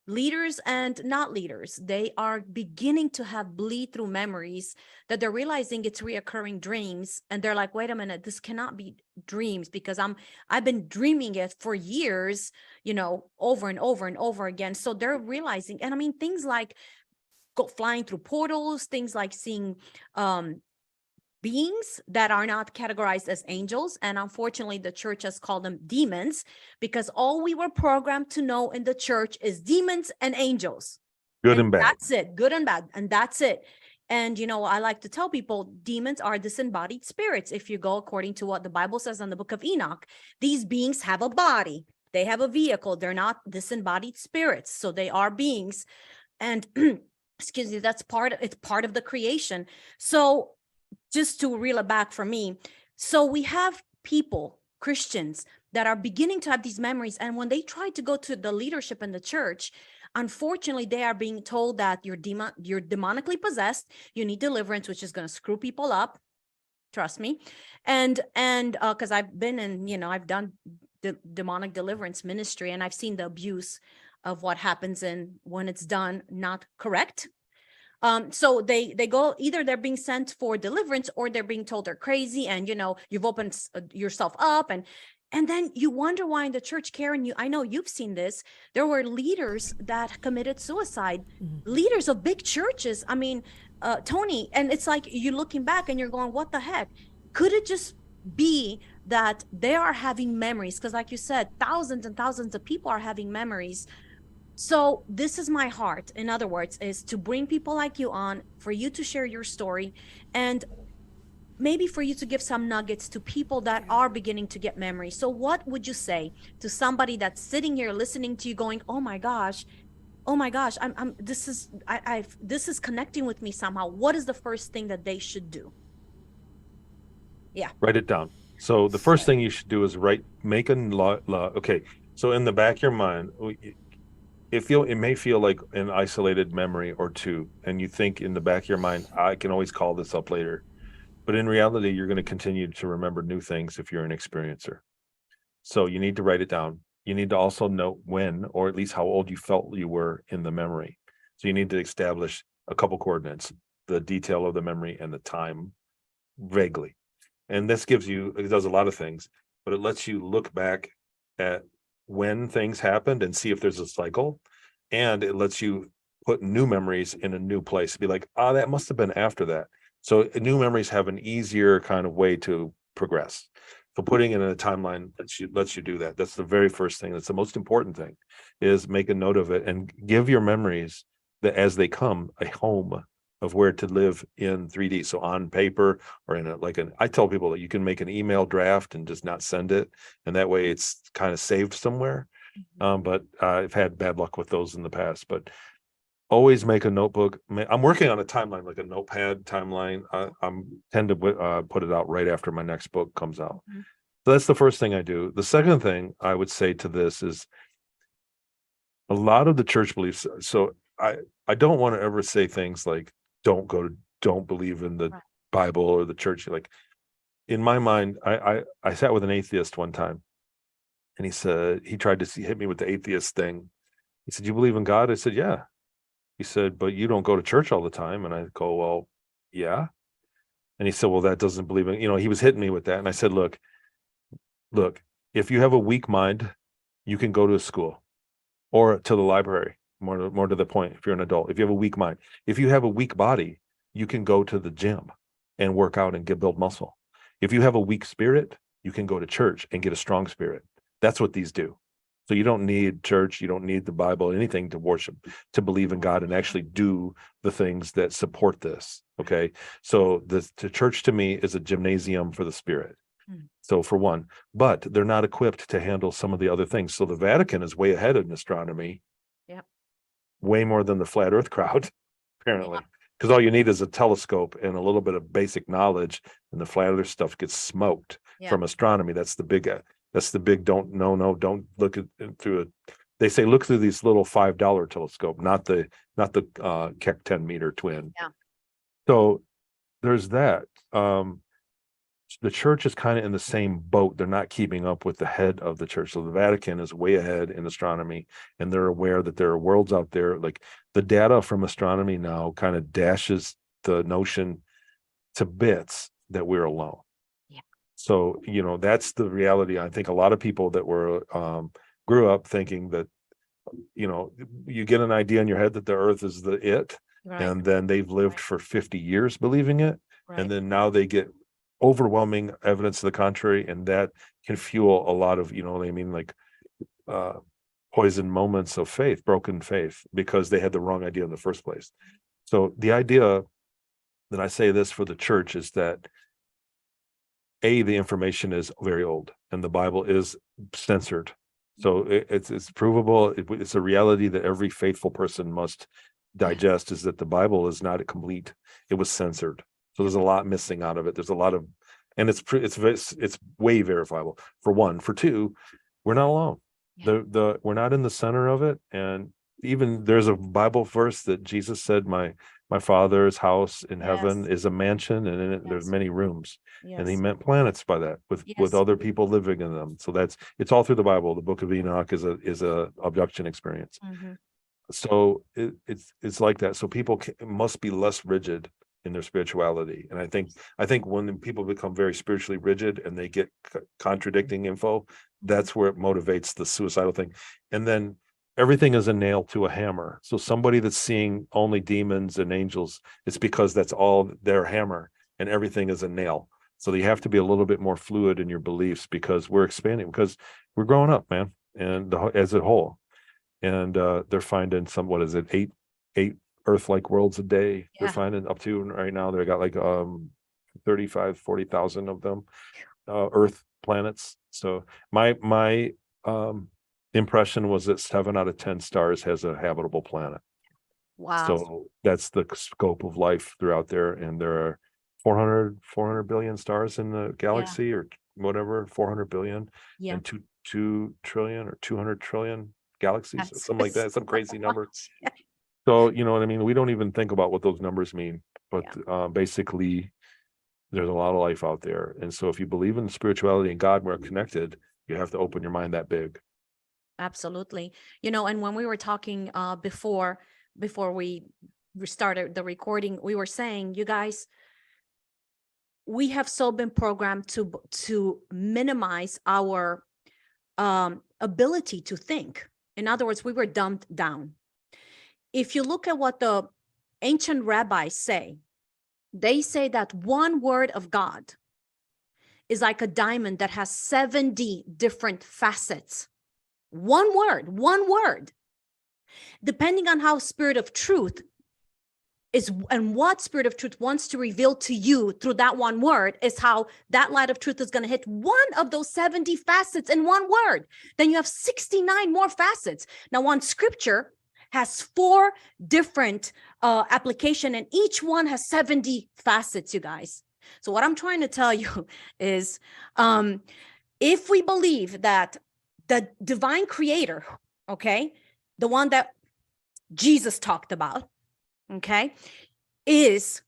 [SPEAKER 1] leaders and not leaders, they are beginning to have bleed through memories, that they're realizing it's reoccurring dreams, and they're like, wait a minute, this cannot be dreams, because I've been dreaming it for years, over and over and over again. So they're realizing, and I mean, things like flying through portals, things like seeing beings that are not categorized as angels, and unfortunately the church has called them demons, because all we were programmed to know in the church is demons and angels.
[SPEAKER 3] Good and bad.
[SPEAKER 1] That's it. Good and bad, and that's it. And, I like to tell people demons are disembodied spirits. If you go according to what the Bible says in the book of Enoch, these beings have a body. They have a vehicle. They're not disembodied spirits. So they are beings. And excuse me, it's part of the creation. So just to reel it back for me. So we have people, Christians, that are beginning to have these memories. And when they try to go to the leadership in the church, unfortunately, they are being told that you're demonically possessed. You need deliverance, which is going to screw people up. Trust me. And because I've been in, I've done the demonic deliverance ministry, and I've seen the abuse of what happens when it's done not correct. So they go, either they're being sent for deliverance, or they're being told they're crazy, and you've opened yourself up, and then you wonder why in the church, Karen, I know you've seen this. There were leaders that committed suicide, leaders of big churches. I mean, Tony, and it's like you're looking back and you're going, what the heck? Could it just be that they are having memories? Because like you said, thousands and thousands of people are having memories. So this is my heart, in other words, is to bring people like you on, for you to share your story, and maybe for you to give some nuggets to people that are beginning to get memories. So what would you say to somebody that's sitting here listening to you going, oh my gosh, this is connecting with me somehow. What is the first thing that they should do? Yeah.
[SPEAKER 3] Write it down. So the first thing you should do is make a okay. So in the back of your mind, it may feel like an isolated memory or two, and you think in the back of your mind, I can always call this up later. But in reality, you're going to continue to remember new things if you're an experiencer. So you need to write it down. You need to also note when, or at least how old you felt you were in the memory. So you need to establish a couple coordinates, the detail of the memory and the time vaguely. And this it does a lot of things, but it lets you look back at when things happened and see if there's a cycle. And it lets you put new memories in a new place. Be like, that must have been after that. So new memories have an easier kind of way to progress. So putting it in a timeline lets you do that. That's the very first thing. That's the most important thing, is make a note of it and give your memories that as they come a home of where to live in 3D. So on paper, or I tell people that you can make an email draft and just not send it. And that way it's kind of saved somewhere. But I've had bad luck with those in the past, but always make a notebook. I'm working on a timeline, like a notepad timeline. I'm tend to put it out right after my next book comes out. So that's the first thing I do. The second thing I would say to this is a lot of the church beliefs. So I don't want to ever say things like, don't believe in the Bible or the church. Like, in my mind, I sat with an atheist one time, and he tried to hit me with the atheist thing. He said, "You believe in God?" I said, "Yeah." He said, "But you don't go to church all the time." And I go, "Well, yeah." And he said, "Well, that doesn't believe in," he was hitting me with that. And I said, look, if you have a weak mind, you can go to a school or to the library. More to the point, if you're an adult, if you have a weak mind. If you have a weak body, you can go to the gym and work out and build muscle. If you have a weak spirit, you can go to church and get a strong spirit. That's what these do. So you don't need church, you don't need the Bible, anything to worship, to believe in God and actually do the things that support this. Okay. So the church to me is a gymnasium for the spirit. So for one, but they're not equipped to handle some of the other things. So the Vatican is way ahead in astronomy.
[SPEAKER 1] Yep.
[SPEAKER 3] Way more than the flat earth crowd, apparently. Because all you need is a telescope and a little bit of basic knowledge, and the flat earth stuff gets smoked from astronomy. That's the big don't look through it. They say look through these little $5 telescope, not the Keck 10-meter twin.
[SPEAKER 1] Yeah.
[SPEAKER 3] So there's that. The church is kind of in the same boat. They're not keeping up with the head of the church. So the Vatican is way ahead in astronomy, and they're aware that there are worlds out there. Like, the data from astronomy now kind of dashes the notion to bits that we're alone.
[SPEAKER 1] Yeah.
[SPEAKER 3] So, that's the reality. I think a lot of people that grew up thinking that, you get an idea in your head that the earth is and then they've lived for 50 years believing it. And then now they get overwhelming evidence to the contrary, and that can fuel a lot of poison moments of faith, broken faith, because they had the wrong idea in the first place. So the idea then I say this for the church is that the information is very old and the Bible is censored. So it's provable. It's a reality that every faithful person must digest, is that the Bible is not complete. It was censored. So there's a lot missing out of it. There's a lot of, and it's way verifiable, for one. For two, we're not alone. We're not in the center of it. And even there's a Bible verse that Jesus said, my Father's house in heaven is a mansion, and in it there's many rooms. And he meant planets by that, with other people living in them. So it's all through the Bible. The Book of Enoch is a abduction experience. So it's like that. So people must be less rigid in their spirituality. And I think when people become very spiritually rigid and they get contradicting info, that's where it motivates the suicidal thing. And then everything is a nail to a hammer. So somebody that's seeing only demons and angels, it's because that's all their hammer, and everything is a nail. So you have to be a little bit more fluid in your beliefs, because we're expanding, because we're growing up, man, and as a whole. And they're finding eight Earth-like worlds a day. They're finding up to right now. They got like 40,000 of them, Earth planets. So my impression was that 7 out of 10 stars has a habitable planet.
[SPEAKER 1] Wow.
[SPEAKER 3] So that's the scope of life throughout there. And there are 400 billion stars in the galaxy, or whatever, 400 billion, and 2 trillion or 200 trillion galaxies, or something like that, some crazy number. So you know what I mean? We don't even think about what those numbers mean, but basically there's a lot of life out there. And so if you believe in spirituality and God, we're connected, you have to open your mind that big.
[SPEAKER 1] Absolutely. And when we were talking before we started the recording, we were saying, you guys, we have so been programmed to minimize our ability to think. In other words, we were dumbed down. If you look at what the ancient rabbis say, they say that one word of God is like a diamond that has 70 different facets. One word. Depending on how Spirit of Truth is, and what Spirit of Truth wants to reveal to you through that one word, is how that light of truth is going to hit one of those 70 facets in one word. Then you have 69 more facets. Now, one scripture has 4 different application, and each one has 70 facets, you guys. So what I'm trying to tell you is, if we believe that the divine creator, okay, the one that Jesus talked about, okay, is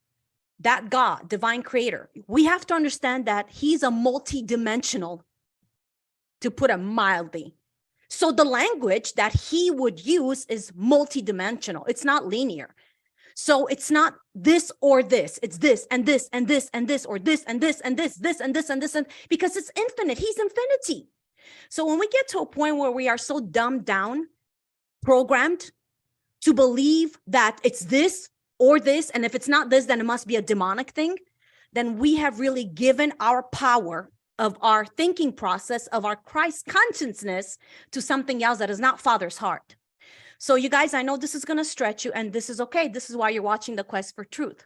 [SPEAKER 1] that God, divine creator, we have to understand that he's a multi-dimensional, to put it mildly. So the language that he would use is multi-dimensional. It's not linear. So it's not this or this. It's this and this and this and this, or this and this and this and this and this, and because it's infinite. He's infinity. So when we get to a point where we are so dumbed down, programmed to believe that it's this or this, and if it's not this, then it must be a demonic thing, then we have really given our power of our thinking process, of our Christ consciousness, to something else that is not Father's heart. So you guys, I know this is going to stretch you, and this is okay. This is why you're watching The Quest for Truth,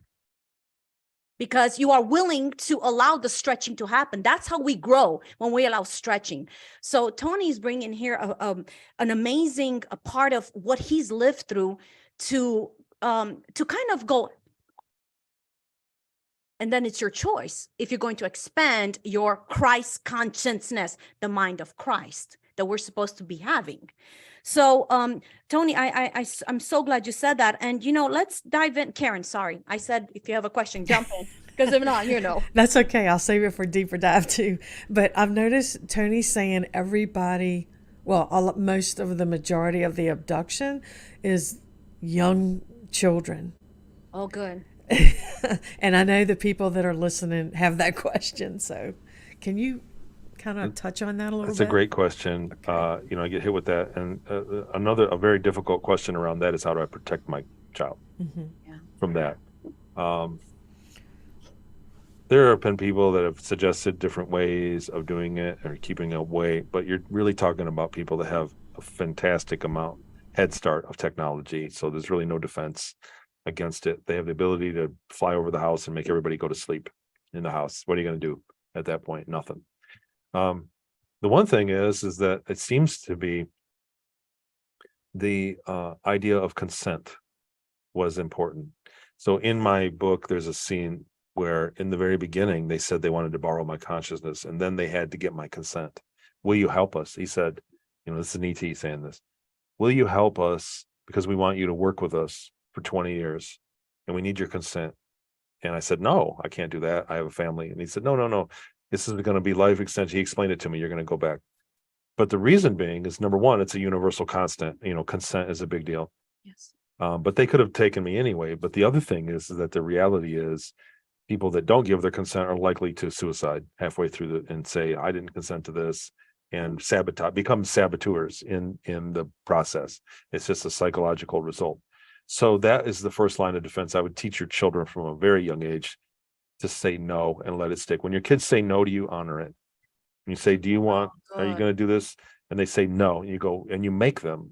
[SPEAKER 1] because you are willing to allow the stretching to happen. That's how we grow, when we allow stretching. So Tony's bringing here an amazing part of what he's lived through to kind of go. And then it's your choice if you're going to expand your Christ consciousness, the mind of Christ that we're supposed to be having. So, Tony, I'm so glad you said that. And, let's dive in. Karen, sorry. I said, if you have a question, jump in. Because if not,
[SPEAKER 2] That's okay. I'll save it for deeper dive too. But I've noticed Tony saying everybody, most of the majority of the abduction is young children.
[SPEAKER 1] Oh, good.
[SPEAKER 2] And I know the people that are listening have that question. So can you kind of touch on that a little bit?
[SPEAKER 3] It's a great question. Okay. I get hit with that. And a very difficult question around that is, how do I protect my child from that? There have been people that have suggested different ways of doing it or keeping away, but you're really talking about people that have a fantastic head start of technology. So there's really no defense. against it. They have the ability to fly over the house and make everybody go to sleep in the house. What are you going to do at that point? Nothing. The one thing is that it seems to be the idea of consent was important. So in my book, there's a scene where in the very beginning, they said they wanted to borrow my consciousness, and then they had to get my consent. Will you help us? He said, this is an ET saying this. Will you help us because we want you to work with us for 20 years and we need your consent? And I said, no, I can't do that. I have a family. And he said, no. This is going to be life extension. He explained it to me. You're going to go back. But the reason being is, number one, it's a universal constant. Consent is a big deal.
[SPEAKER 1] Yes.
[SPEAKER 3] But they could have taken me anyway. But the other thing is that the reality is people that don't give their consent are likely to suicide halfway through and say, I didn't consent to this, and become saboteurs in the process. It's just a psychological result. So that is the first line of defense. I would teach your children from a very young age to say no and let it stick. When your kids say no to you, honor it. And you say, are you going to do this? And they say no. And you go and you make them,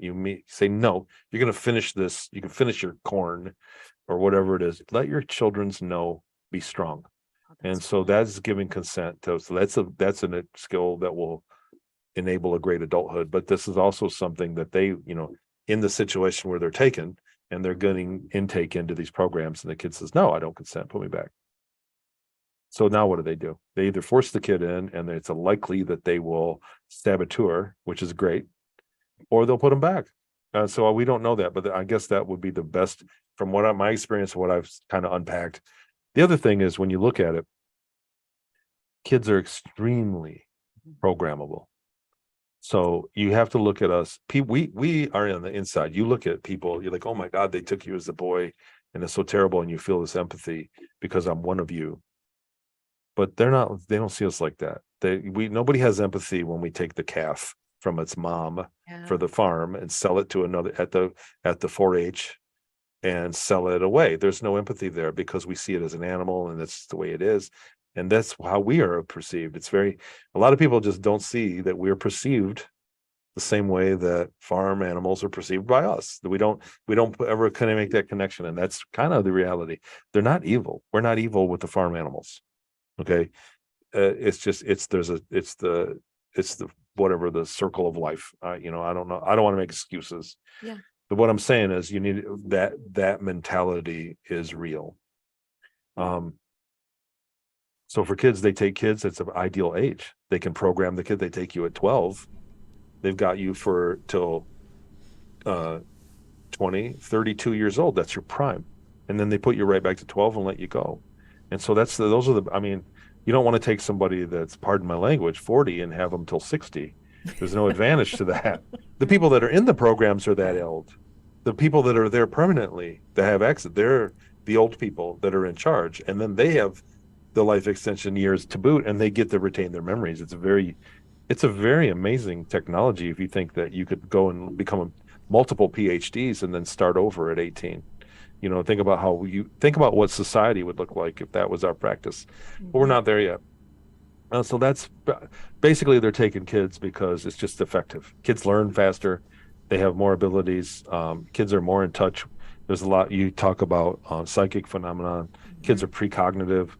[SPEAKER 3] say, no, you're going to finish this. You can finish your corn or whatever it is. Let your children's no be strong. And so that's giving consent to. So that's a skill that will enable a great adulthood. But this is also something that they, in the situation where they're taken and they're getting intake into these programs, and the kid says, no, I don't consent, put me back. So now what do? They either force the kid in, and it's likely that they will saboteur, which is great, or they'll put them back. So we don't know that, but I guess that would be the best from my experience, what I've kind of unpacked. The other thing is, when you look at it, kids are extremely programmable. So you have to look at us. We are on the inside. You look at people, you're like, oh my God, they took you as a boy, and it's so terrible, and you feel this empathy because I'm one of you. But they don't see us like that. Nobody has empathy when we take the calf from its mom for the farm and sell it to another at the 4-H and sell it away. There's no empathy there because we see it as an animal, and that's the way it is. And that's how we are perceived. A lot of people just don't see that we're perceived the same way that farm animals are perceived by us. We don't ever kind of make that connection. And that's kind of the reality. They're not evil. We're not evil with the farm animals. Okay. It's the whatever the circle of life. I don't know. I don't want to make excuses.
[SPEAKER 1] Yeah.
[SPEAKER 3] But what I'm saying is you need that mentality is real. So for kids, they take kids, it's an ideal age. They can program the kid. They take you at 12. They've got you till 20, 32 years old. That's your prime. And then they put you right back to 12 and let you go. And so you don't want to take somebody that's, pardon my language, 40 and have them till 60. There's no advantage to that. The people that are in the programs are that old. The people that are there permanently, that have exit, they're the old people that are in charge. And then they have the life extension years to boot, and they get to retain their memories. It's a very amazing technology if you think that you could go and become multiple PhDs and then start over at 18. Think about what society would look like if that was our practice. But we're not there yet. So that's basically, they're taking kids because it's just effective. Kids learn faster. They have more abilities. Kids are more in touch. There's a lot you talk about psychic phenomenon. Kids are precognitive.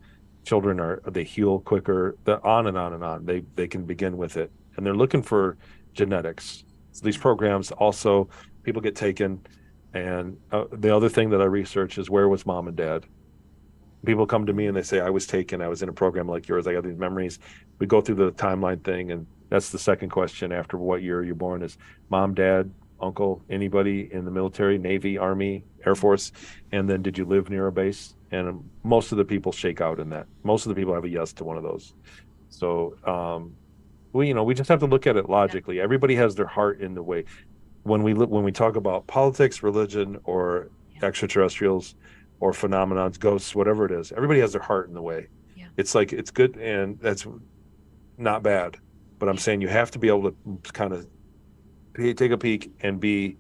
[SPEAKER 3] Children they heal quicker. On and on and on. They can begin with it, and they're looking for genetics. So these programs also, people get taken. And the other thing that I research is, where was mom and dad? People come to me and they say, I was taken. I was in a program like yours. I got these memories. We go through the timeline thing. And that's the second question after what year you're born is mom, dad, uncle, anybody in the military, Navy, Army, Air Force. And then did you live near a base? And most of the people shake out in that. Most of the people have a yes to one of those. So, we just have to look at it logically. Everybody has their heart in the way. When we talk about politics, religion, or extraterrestrials, or phenomenons, ghosts, whatever it is, everybody has their heart in the way. Yeah. It's like, it's good, and that's not bad. But I'm saying you have to be able to kind of take a peek and be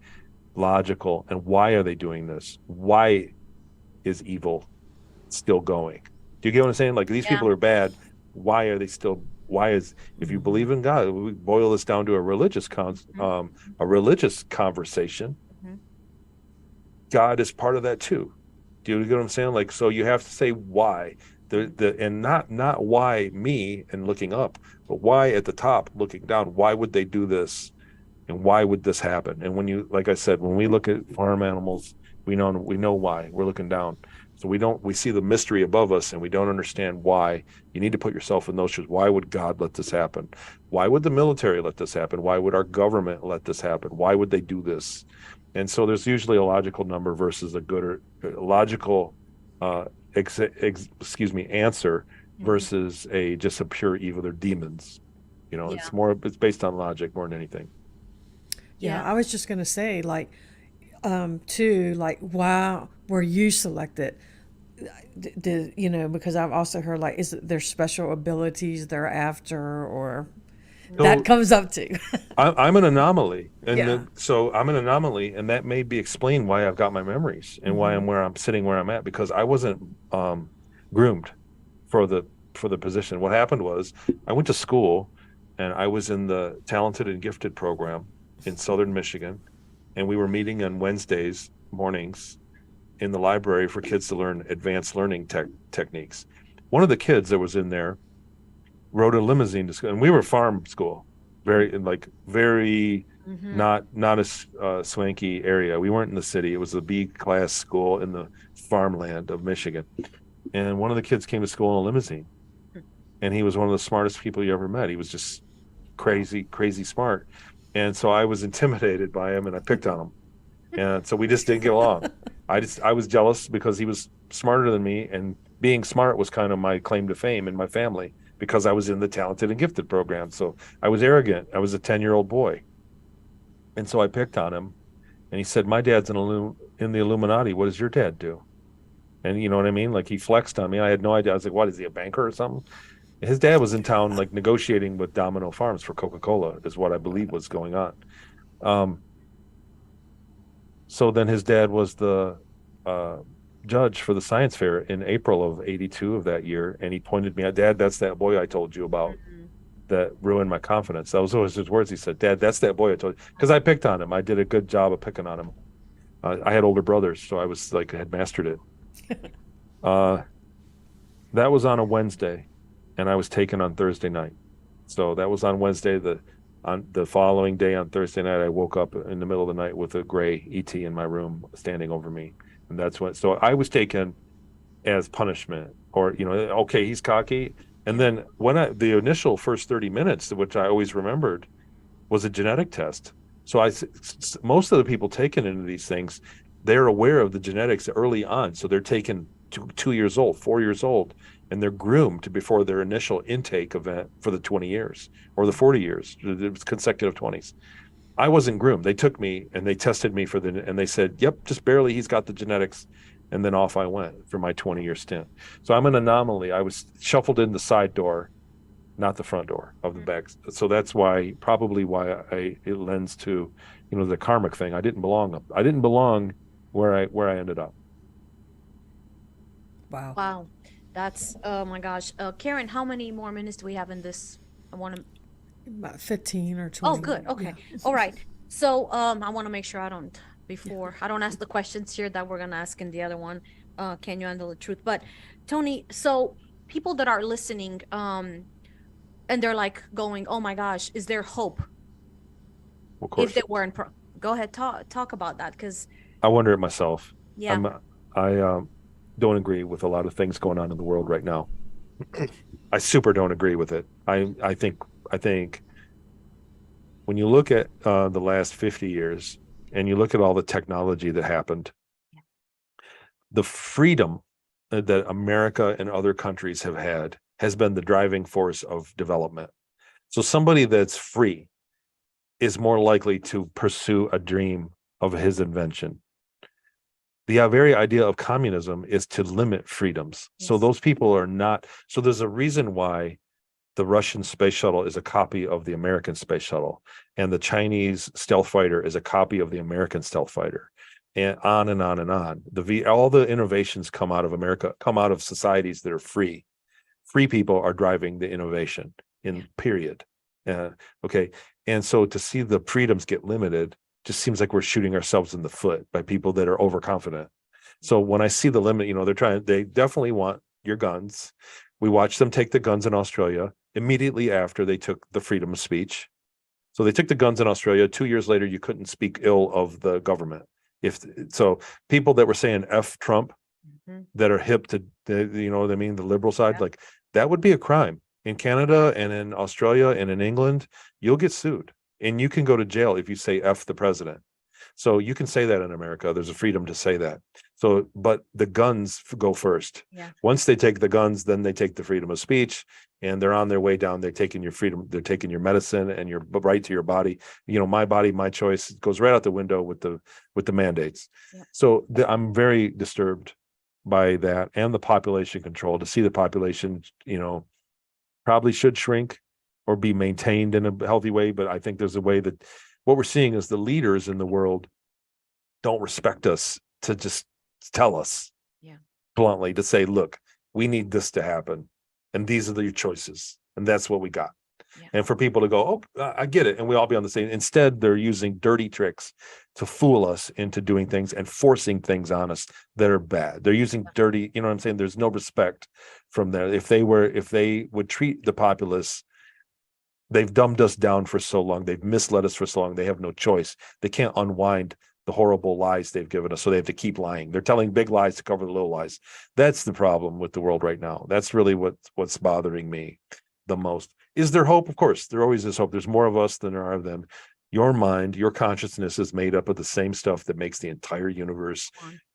[SPEAKER 3] logical. And why are they doing this? Why is evil still going? Do you get what I'm saying? Like, these people are bad. Why are they still? If you believe in God, we boil this down to a religious conversation. God is part of that too. Do you get what I'm saying? Like, so you have to say why. And not why me and looking up, but why at the top looking down. Why would they do this? And why would this happen? And when you, like I said, when we look at farm animals, we know why we're looking down. So we see the mystery above us and we don't understand why. You need to put yourself in those shoes. Why would God let this happen? Why would the military let this happen? Why would our government let this happen? Why would they do this? And so there's usually a logical number versus a good or logical answer
[SPEAKER 1] Mhm.
[SPEAKER 3] versus just a pure evil. They're demons.
[SPEAKER 1] Yeah.
[SPEAKER 3] It's based on logic more than anything.
[SPEAKER 2] Yeah,
[SPEAKER 1] Yeah.
[SPEAKER 2] I was just gonna say, like, too, like, why were you selected? Because I've also heard, like, is it their special abilities they're after, or that
[SPEAKER 3] So
[SPEAKER 2] comes up too.
[SPEAKER 3] I'm an anomaly,
[SPEAKER 2] Yeah.
[SPEAKER 3] so I'm an anomaly, and that may be explained why I've got my memories and why I'm where I'm sitting where I'm at, because I wasn't groomed for the position. What happened was I went to school, and I was in the talented and gifted program in Southern Michigan, and we were meeting on Wednesdays mornings in the library for kids to learn advanced learning techniques. One of the kids that was in there rode a limousine to school, and we were farm school, very
[SPEAKER 1] Hmm.
[SPEAKER 3] not a swanky area. We weren't in the city. It was a B class school in the farmland of Michigan. And one of the kids came to school in a limousine, and he was one of the smartest people you ever met. He was just
[SPEAKER 1] Wow.
[SPEAKER 3] crazy smart. And so I was intimidated by him, and I picked on him. And so we just didn't get along. I was jealous because he was smarter than me, and being smart was kind of my claim to fame in my family because I was in the talented and gifted program. So I was arrogant. I was a 10-year-old boy. And so I picked on him, and he said, "My dad's in the Illuminati. What does your dad do?" And you know what I mean? Like, he flexed on me. I had no idea. I was like, "What is he, a banker or something?" His dad was in town, like, negotiating with Domino Farms for Coca-Cola, is what I believe was going on. Um, So then his dad was the uh, judge for the science fair in April of '82 of that year, and he pointed me out, "Dad, that's that boy I told you about
[SPEAKER 1] Mhm.
[SPEAKER 3] that ruined my confidence." That was always his words. He said, "Dad, that's that boy I told you," because I picked on him. I did a good job of picking on him. I had older brothers, so I was like, had mastered it. Uh, that was on a Wednesday, and I was taken on Thursday night. So that was on Wednesday. On the following day, on Thursday night, I woke up in the middle of the night with a gray ET in my room standing over me, and that's when. So I was taken as punishment, or okay, he's cocky. And
[SPEAKER 1] Yeah.
[SPEAKER 3] then the initial first 30 minutes, which I always remembered, was a genetic test. So most of the people taken into these things, they're aware of the genetics early on. So they're taken 2 years old, 4 years old, and they're groomed before their initial intake event for the 20 years or the 40 years. It was consecutive 20s. I wasn't groomed. They took me and they tested me and they said, "Yep, just barely. He's got the genetics." And then off I went for my 20-year stint. So I'm an anomaly. I was shuffled in the side door, not the front door of the
[SPEAKER 1] Mhm.
[SPEAKER 3] back. So that's probably why it lends to, the karmic thing. I didn't belong. I didn't belong where I ended up.
[SPEAKER 2] Wow.
[SPEAKER 1] Wow. That's, oh my gosh. Karen, how many more minutes do we have in this? I want to,
[SPEAKER 2] About 15 or
[SPEAKER 1] oh,
[SPEAKER 2] 20.
[SPEAKER 1] good.
[SPEAKER 2] Yeah.
[SPEAKER 1] Okay. All right. So, I want to make sure
[SPEAKER 2] Yeah.
[SPEAKER 1] I don't ask the questions here that we're going to ask in the other one. Can you handle the truth? But Tony, so people that are listening, and they're like going, "Oh my gosh, is there hope
[SPEAKER 3] Of
[SPEAKER 1] if they
[SPEAKER 3] course,
[SPEAKER 1] weren't go ahead, talk about that, because
[SPEAKER 3] I wonder it myself.
[SPEAKER 1] yeah.
[SPEAKER 3] I don't agree with a lot of things going on in the world right now. I super don't agree with it. I think when you look at the last 50 years and you look at all the technology that happened, the freedom that America and other countries have had has been the driving force of development. So somebody that's free is more likely to pursue a dream of his invention. The very idea of communism is to limit freedoms. So
[SPEAKER 1] Yes.
[SPEAKER 3] those people are not. So there's a reason why the Russian space shuttle is a copy of the American space shuttle, and the Chinese stealth fighter is a copy of the American stealth fighter, and on and on and on. All the innovations come out of America, come out of societies that are free. Free people are driving the innovation
[SPEAKER 1] Yeah.
[SPEAKER 3] in period. Okay, and so to see the freedoms get limited just seems like we're shooting ourselves in the foot by people that are overconfident. So when I see the limit, they definitely want your guns. We watched them take the guns in Australia immediately after they took the freedom of speech. So they took the guns in Australia. 2 years later, you couldn't speak ill of the government. So, people that were saying F Trump, that are hip to you know what I mean, the liberal side, like that would be a crime in Canada and in Australia and in England. You'll get sued and you can go to jail if you say F the president. So you can say that in America. There's a freedom to say that. So, but the guns go first.
[SPEAKER 1] Yeah.
[SPEAKER 3] Once they take the guns, then they take the freedom of speech, and they're on their way down. They're taking your freedom. They're taking your medicine and your right to your body. My body, my choice goes right out the window with the mandates.
[SPEAKER 1] Yeah.
[SPEAKER 3] So I'm very disturbed by that, and the population control. To see the population, probably should shrink or be maintained in a healthy way. But I think there's a way that what we're seeing is the leaders in the world don't respect us to just tell us bluntly, to say, look, we need this to happen. And these are your choices. And that's what we got. Yeah. And for people to go, oh, I get it. And we all be on the same. Instead, they're using dirty tricks to fool us into doing things and forcing things on us that are bad. They're using dirty, you know what I'm saying? There's no respect from there. If they would treat the populace, they've dumbed us down for so long. They've misled us for so long. They have no choice. They can't unwind the horrible lies they've given us. So they have to keep lying. They're telling big lies to cover the little lies. That's the problem with the world right now. That's really what's bothering me the most. Is there hope? Of course, there always is hope. There's more of us than there are of them. Your mind, your consciousness is made up of the same stuff that makes the entire universe.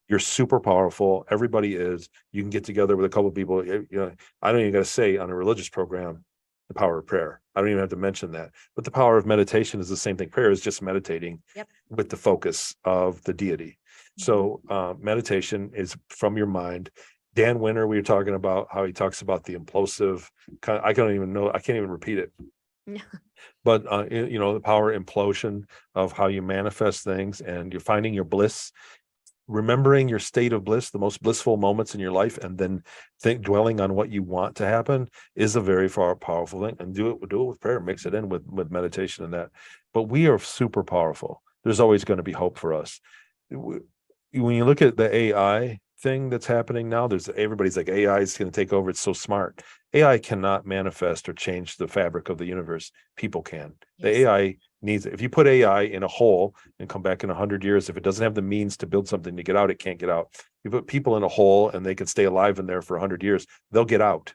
[SPEAKER 3] You're super powerful. Everybody is. You can get together with a couple of people. I don't even got to say on a religious program, the power of prayer. I don't even have to mention that. But the power of meditation is the same thing. Prayer is just meditating with the focus of the deity. So meditation is from your mind. Dan Winter, we were talking about how he talks about the implosive. I can't even repeat it. But the power implosion of how you manifest things, and you're finding your bliss, remembering your state of bliss, the most blissful moments in your life, and then dwelling on what you want to happen is a very powerful thing. And do it with prayer, mix it in with meditation and that. But we are super powerful. There's always going to be hope for us. When you look at the AI thing that's happening now, everybody's like, AI is going to take over. It's so smart. AI cannot manifest or change the fabric of the universe. People can. The AI needs, if you put AI in a hole and come back in 100 years, if it doesn't have the means to build something to get out, it can't get out. You put people in a hole and they can stay alive in there for 100 years, they'll get out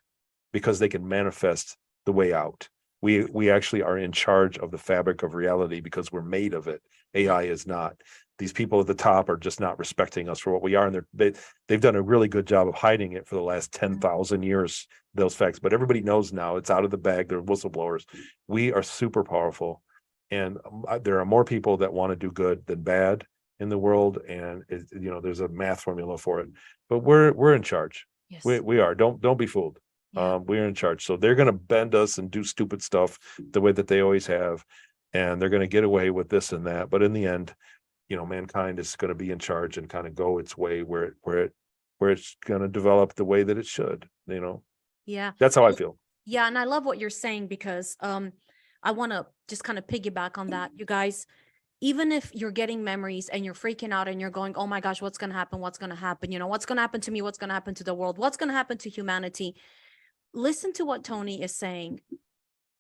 [SPEAKER 3] because they can manifest the way out. We actually are in charge of the fabric of reality because we're made of it. AI is not. These people at the top are just not respecting us for what we are, and they've done a really good job of hiding it for the last 10,000 years, those facts. But everybody knows now. It's out of the bag. They're whistleblowers. We are super powerful, and there are more people that want to do good than bad in the world. And there's a math formula for it. But we're in charge. Yes. We are. Don't be fooled. Yeah. We're in charge. So they're going to bend us and do stupid stuff the way that they always have, and they're going to get away with this and that. But in the end, mankind is going to be in charge and kind of go its way where it's going to develop the way that it should.
[SPEAKER 1] Yeah,
[SPEAKER 3] that's how I feel.
[SPEAKER 1] Yeah, and I love what you're saying, because I want to just kind of piggyback on that. You guys, even if you're getting memories and you're freaking out and you're going, oh my gosh, what's going to happen? What's going to happen? What's going to happen to me? What's going to happen to the world? What's going to happen to humanity? Listen to what Tony is saying.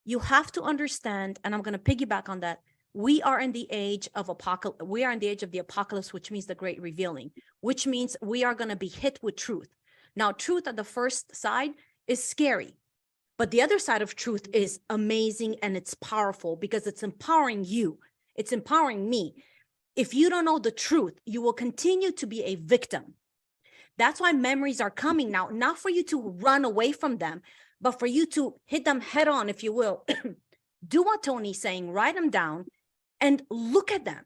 [SPEAKER 1] You have to understand, and I'm going to piggyback on that. We are in the age of apocalypse. We are in the age of the apocalypse, which means the great revealing, which means we are going to be hit with truth. Now, truth at the first side is scary, but the other side of truth is amazing, and it's powerful because it's empowering you. It's empowering me. If you don't know the truth, you will continue to be a victim. That's why memories are coming now, not for you to run away from them, but for you to hit them head on, if you will. Do what Tony's saying, write them down and look at them.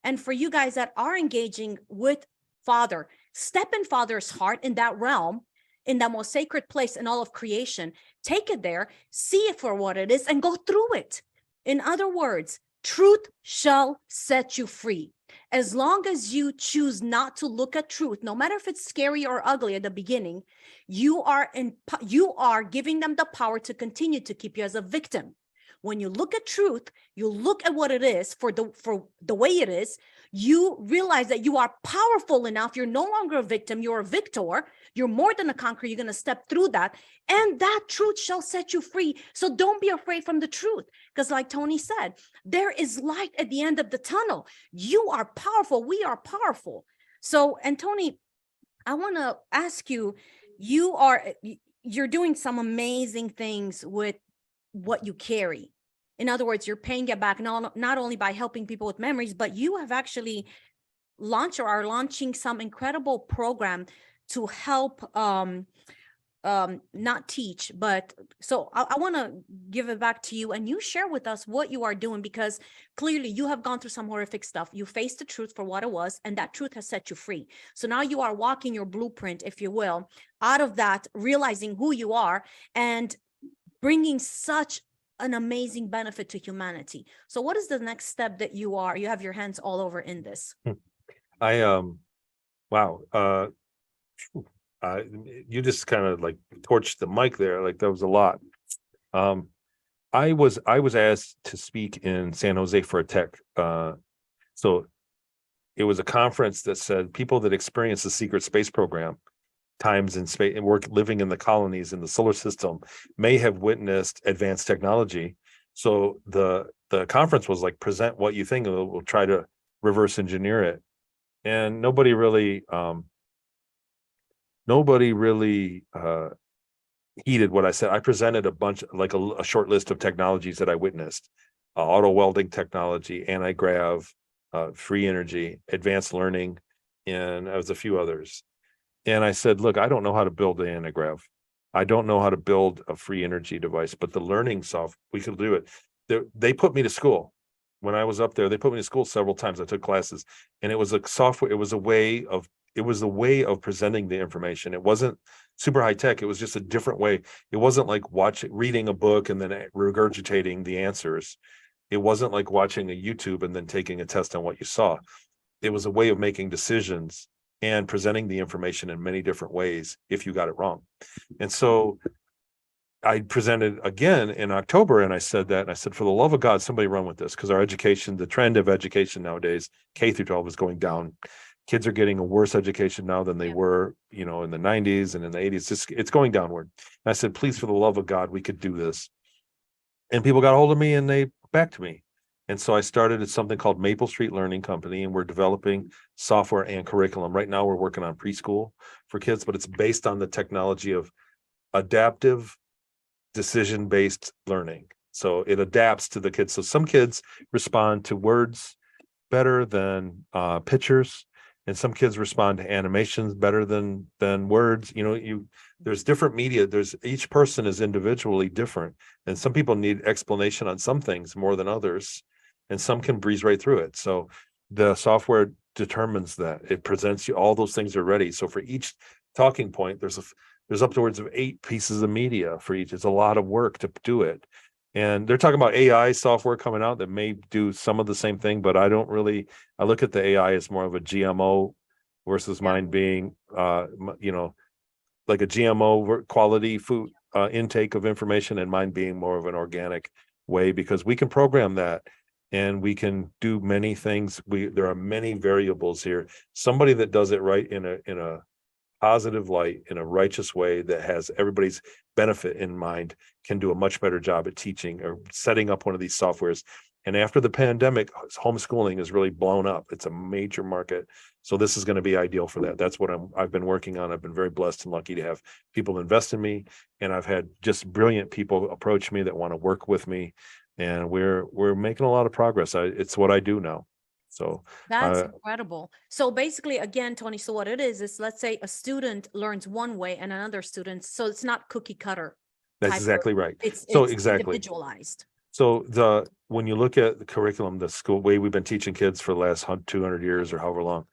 [SPEAKER 1] And for you guys that are engaging with Father, step in Father's heart, in that realm, in that most sacred place in all of creation. Take it there, see it for what it is, and go through it. In other words, truth shall set you free. As long as you choose not to look at truth, no matter if it's scary or ugly at the beginning, you are giving them the power to continue to keep you as a victim. When you look at truth, you look at what it is for the way it is, You realize that you are powerful enough. You're no longer a victim. You're a victor. You're more than a conqueror. You're going to step through that. And that truth shall set you free. So don't be afraid from the truth. Because like Tony said, there is light at the end of the tunnel. You are powerful. We are powerful. So, and Tony, I want to ask you, you're doing some amazing things with what you carry. In other words, you're paying it back not only by helping people with memories, but you have actually launched or are launching some incredible program to help not teach, but so I want to give it back to you and you share with us what you are doing, because clearly you have gone through some horrific stuff. You faced the truth for what it was, and that truth has set you free. So now you are walking your blueprint, if you will, out of that, realizing who you are and bringing such an amazing benefit to humanity. So what is the next step that you have your hands all over in this?
[SPEAKER 3] Wow. You just kind of like torched the mic there. Like that was a lot. I was asked to speak in San Jose for a tech. So it was a conference that said people that experience the secret space program times in space and work living in the colonies in the solar system may have witnessed advanced technology. So the conference was like, present what you think, and we'll try to reverse engineer it. And nobody really heeded what I said. I presented a bunch, like a short list of technologies that I witnessed: auto welding technology, anti-grav, free energy, advanced learning, and there was a few others. And I said, look, I don't know how to build an anti-grav. I don't know how to build a free energy device, but the learning software, we could do it. They put me to school. When I was up there, they put me to school several times. I took classes, and it was a software. It was a way of presenting the information. It wasn't super high tech. It was just a different way. It wasn't like reading a book and then regurgitating the answers. It wasn't like watching a YouTube and then taking a test on what you saw. It was a way of making decisions and presenting the information in many different ways if you got it wrong. And so I presented again in October, and I said, for the love of God, somebody run with this, because our education, the trend of education nowadays, K through 12, is going down. Kids are getting a worse education now than they were, in the 90s and in the 80s. It's going downward. And I said, please, for the love of God, we could do this. And people got a hold of me and they backed me. And so I started something called Maple Street Learning Company, and we're developing software and curriculum. Right now, we're working on preschool for kids, but it's based on the technology of adaptive, decision-based learning. So it adapts to the kids. So some kids respond to words better than pictures, and some kids respond to animations better than words. There's different media. Each person is individually different, and some people need explanation on some things more than others, and some can breeze right through it. So the software determines that. It presents you all those things are ready. So for each talking point, there's upwards of 8 pieces of media for each. It's a lot of work to do it. And they're talking about AI software coming out that may do some of the same thing, but I look at the AI as more of a GMO versus mine being, like a GMO quality food intake of information, and mine being more of an organic way, because we can program that and we can do many things. There are many variables here. Somebody that does it right in a positive light, in a righteous way that has everybody's benefit in mind, can do a much better job at teaching or setting up one of these softwares. And after the pandemic, homeschooling has really blown up. It's a major market. So this is going to be ideal for that. That's what I've been working on. I've been very blessed and lucky to have people invest in me. And I've had just brilliant people approach me that want to work with me. And we're making a lot of progress. It's what I do now. So
[SPEAKER 1] that's incredible. So basically, again, Tony, so what it is let's say a student learns one way and another student, so it's not cookie cutter.
[SPEAKER 3] That's exactly right.
[SPEAKER 1] It's
[SPEAKER 3] exactly
[SPEAKER 1] individualized.
[SPEAKER 3] So when you look at the curriculum, the school way we've been teaching kids for the last 200 years or however long,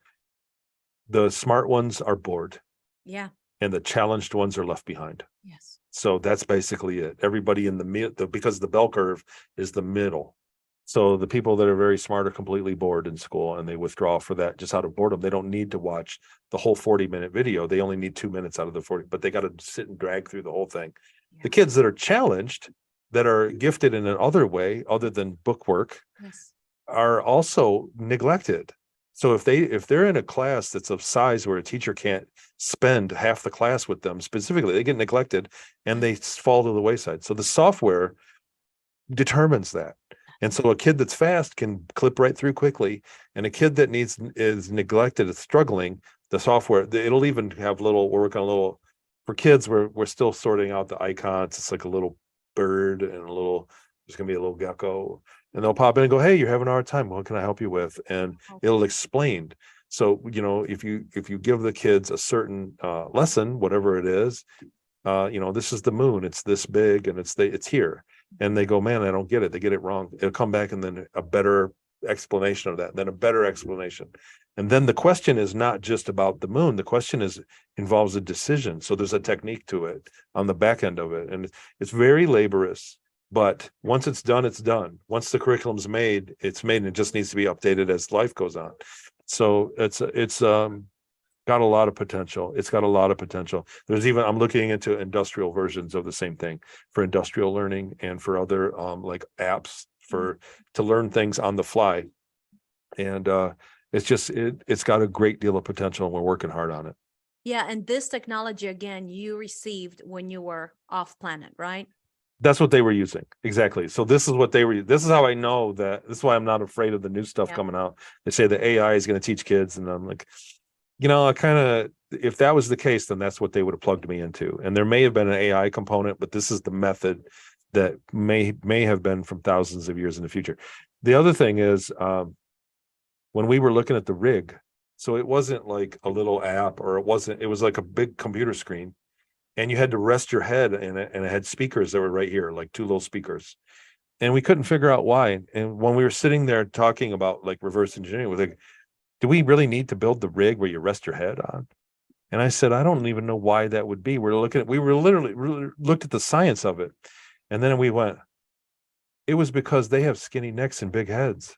[SPEAKER 3] the smart ones are bored.
[SPEAKER 1] Yeah.
[SPEAKER 3] And the challenged ones are left behind.
[SPEAKER 1] Yes.
[SPEAKER 3] So that's basically it. Everybody in the middle, because the bell curve is the middle. So the people that are very smart are completely bored in school, and they withdraw for that just out of boredom. They don't need to watch the whole 40-minute video. They only need 2 minutes out of the 40, but they got to sit and drag through the whole thing. Yeah. The kids that are challenged, that are gifted in another way other than book work, are also neglected. So if they're in a class that's of size where a teacher can't spend half the class with them specifically, they get neglected and they fall to the wayside. So the software determines that. And so a kid that's fast can clip right through quickly, and a kid that is neglected, is struggling, the software, it'll even have little, we're working on a little, for kids, we're still sorting out the icons. It's like a little bird and a little, there's gonna be a little gecko, and they'll pop in and go, hey, you're having a hard time. What can I help you with? And it'll explain. So, if you give the kids a certain lesson, whatever it is, this is the moon, it's this big, and it's here. And they go, man, I don't get it. They get it wrong. It'll come back, and then a better explanation of that, then a better explanation. And then the question is not just about the moon. The question involves a decision. So there's a technique to it on the back end of it. And it's very laborious, but once it's done, it's done. Once the curriculum's made, it's made, and it just needs to be updated as life goes on. So it's got a lot of potential. It's got a lot of potential. I'm looking into industrial versions of the same thing for industrial learning and for other like apps to learn things on the fly. And it's got a great deal of potential, and we're working hard on it.
[SPEAKER 1] Yeah, and this technology, again, you received when you were off planet, right?
[SPEAKER 3] That's what they were using. Exactly. So this is how I know that. This is why I'm not afraid of the new stuff coming out. They say the AI is going to teach kids, and I'm like, if that was the case, then that's what they would have plugged me into. And there may have been an AI component, but this is the method that may have been from thousands of years in the future. The other thing is, when we were looking at the rig, so it wasn't like a little app, or it was like a big computer screen, and you had to rest your head in it, and it had speakers that were right here, like two little speakers. And we couldn't figure out why. And when we were sitting there talking about like reverse engineering, we're like, do we really need to build the rig where you rest your head on? And I said, I don't even know why that would be. We literally looked at the science of it. And then we went, it was because they have skinny necks and big heads.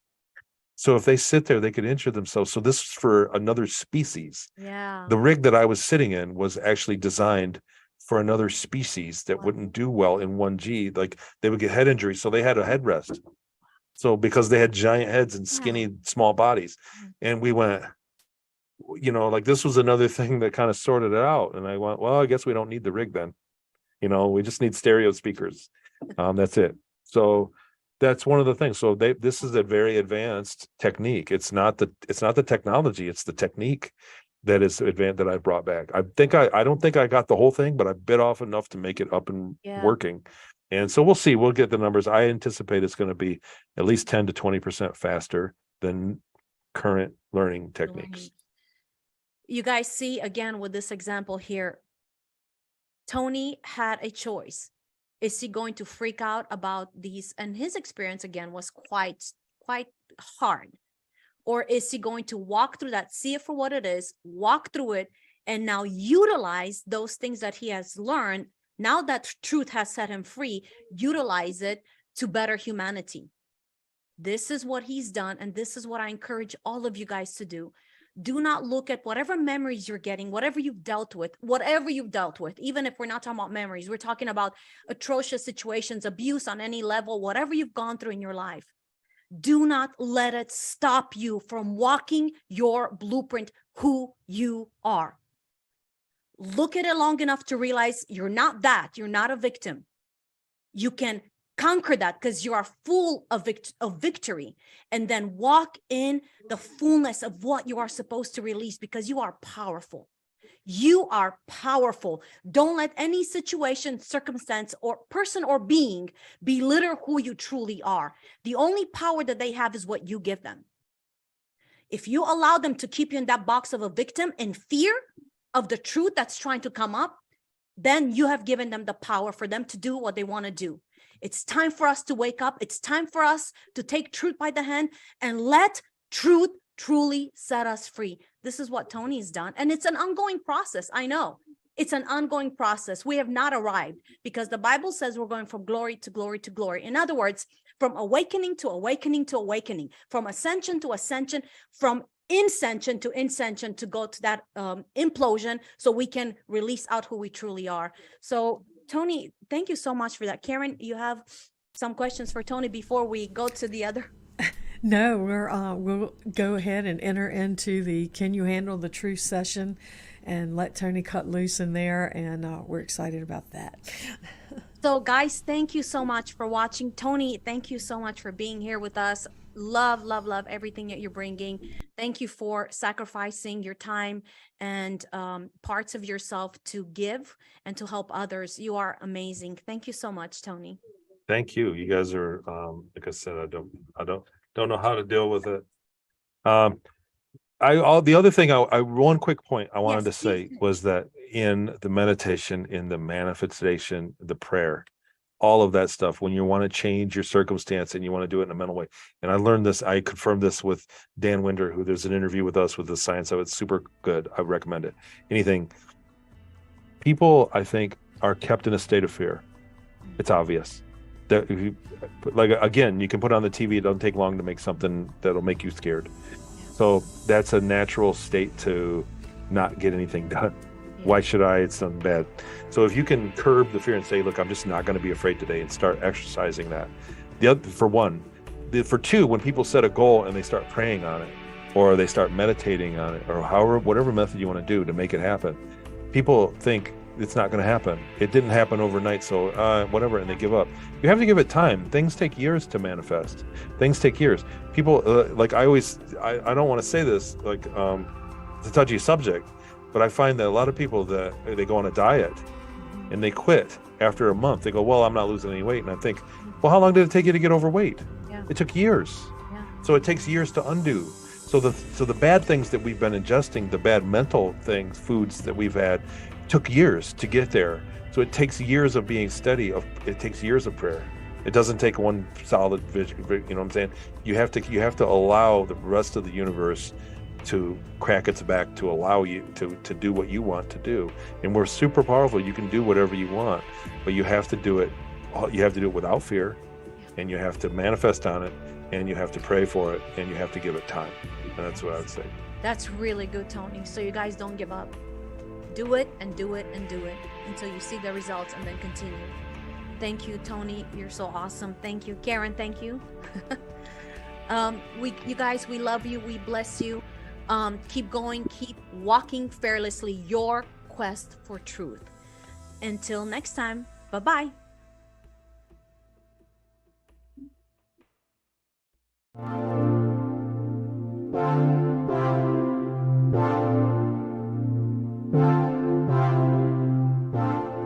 [SPEAKER 3] So if they sit there, they could injure themselves. So this is for another species.
[SPEAKER 1] Yeah.
[SPEAKER 3] The rig that I was sitting in was actually designed for another species that wouldn't do well in 1G. Like they would get head injuries. So they had a headrest. So because they had giant heads and skinny, small bodies. And we went, like this was another thing that kind of sorted it out. And I went, well, I guess we don't need the rig then. We just need stereo speakers. That's it. So that's one of the things. So this is a very advanced technique. It's not the technology, it's the technique that is advanced that I brought back. I don't think I got the whole thing, but I bit off enough to make it up and working. And so we'll see. We'll get the numbers. I anticipate it's going to be at least 10 to 20% faster than current learning techniques.
[SPEAKER 1] You guys see, again, with this example here, Tony had a choice. Is he going to freak out about these? And his experience, again, was quite hard. Or is he going to walk through that, see it for what it is, walk through it, and now utilize those things that he has learned? Now that truth has set him free, utilize it to better humanity. This is what he's done, and this is what I encourage all of you guys to do. Do not look at whatever memories you're getting, whatever you've dealt with, even if we're not talking about memories, we're talking about atrocious situations, abuse on any level, whatever you've gone through in your life. Do not let it stop you from walking your blueprint, who you are. Look at it long enough to realize you're not that. You're not a victim. You can conquer that because you are full of victory, and then walk in the fullness of what you are supposed to release, because you are powerful. You are powerful. Don't let any situation, circumstance, or person or being belittle who you truly are. The only power that they have is what you give them. If you allow them to keep you in that box of a victim in fear of the truth that's trying to come up, then you have given them the power for them to do what they want to do. It's time for us to wake up. It's time for us to take truth by the hand and let truth truly set us free. This is what Tony's done. And it's an ongoing process. I know it's an ongoing process. We have not arrived, because the Bible says we're going from glory to glory to glory. In other words, from awakening to awakening to awakening, from ascension to ascension, from ascension to go to that implosion, so we can release out who we truly are. So Tony, thank you so much for that. Karen, you have some questions for Tony before we go to the other?
[SPEAKER 2] No, we'll go ahead and enter into the Can You Handle the Truth session and let Tony cut loose in there, and we're excited about that.
[SPEAKER 1] So, guys, thank you so much for watching. Tony, thank you so much for being here with us. Love, love, love everything that you're bringing. Thank you for sacrificing your time and parts of yourself to give and to help others. You are amazing. Thank you so much, Tony.
[SPEAKER 3] Thank you. You guys are, like I said, I don't know how to deal with it. The other thing, one quick point I wanted
[SPEAKER 1] Yes,
[SPEAKER 3] to say
[SPEAKER 1] please.
[SPEAKER 3] was that in the meditation, in the manifestation, the prayer, all of that stuff, when you want to change your circumstance and you want to do it in a mental way. And I learned this, I confirmed this with Dan Winder, who there's an interview with us with the science of it. It's super good. I recommend it. People, I think, are kept in a state of fear. It's obvious that if you, like, again, you can put on the TV, it doesn't take long to make something that'll make you scared. So that's a natural state to not get anything done. Why should I? It's something bad. So if you can curb the fear and say, look, I'm just not going to be afraid today, and start exercising that. The other, for one. For two, when people set a goal and they start praying on it, or they start meditating on it, or however, whatever method you want to do to make it happen, people think it's not going to happen. It didn't happen overnight, so whatever, and they give up. You have to give it time. Things take years to manifest. Things take years. People, like I don't want to say this, like it's a touchy subject, but I find that a lot of people that they go on a diet and they quit after a month. They go, well, I'm not losing any weight. And I think, well, how long did it take you to get overweight?
[SPEAKER 1] Yeah.
[SPEAKER 3] It took years.
[SPEAKER 1] Yeah.
[SPEAKER 3] So it takes years to undo. So the bad things that we've been ingesting, the bad mental things, foods that we've had, took years to get there. So it takes years of being steady. It takes years of prayer. It doesn't take one solid vision. You know what I'm saying? You have to allow the rest of the universe to crack its back to allow you to do what you want to do. And we're super powerful. You can do whatever you want, but you have to do it. You have to do it without fear, and you have to manifest on it, and you have to pray for it, and you have to give it time. And that's what I would say.
[SPEAKER 1] That's really good, Tony. So you guys don't give up. Do it and do it and do it until you see the results, and then continue. Thank you, Tony. You're so awesome. Thank you, Karen. Thank you. You guys, we love you. We bless you. Keep going. Keep walking fearlessly your quest for truth. Until next time. Bye-bye.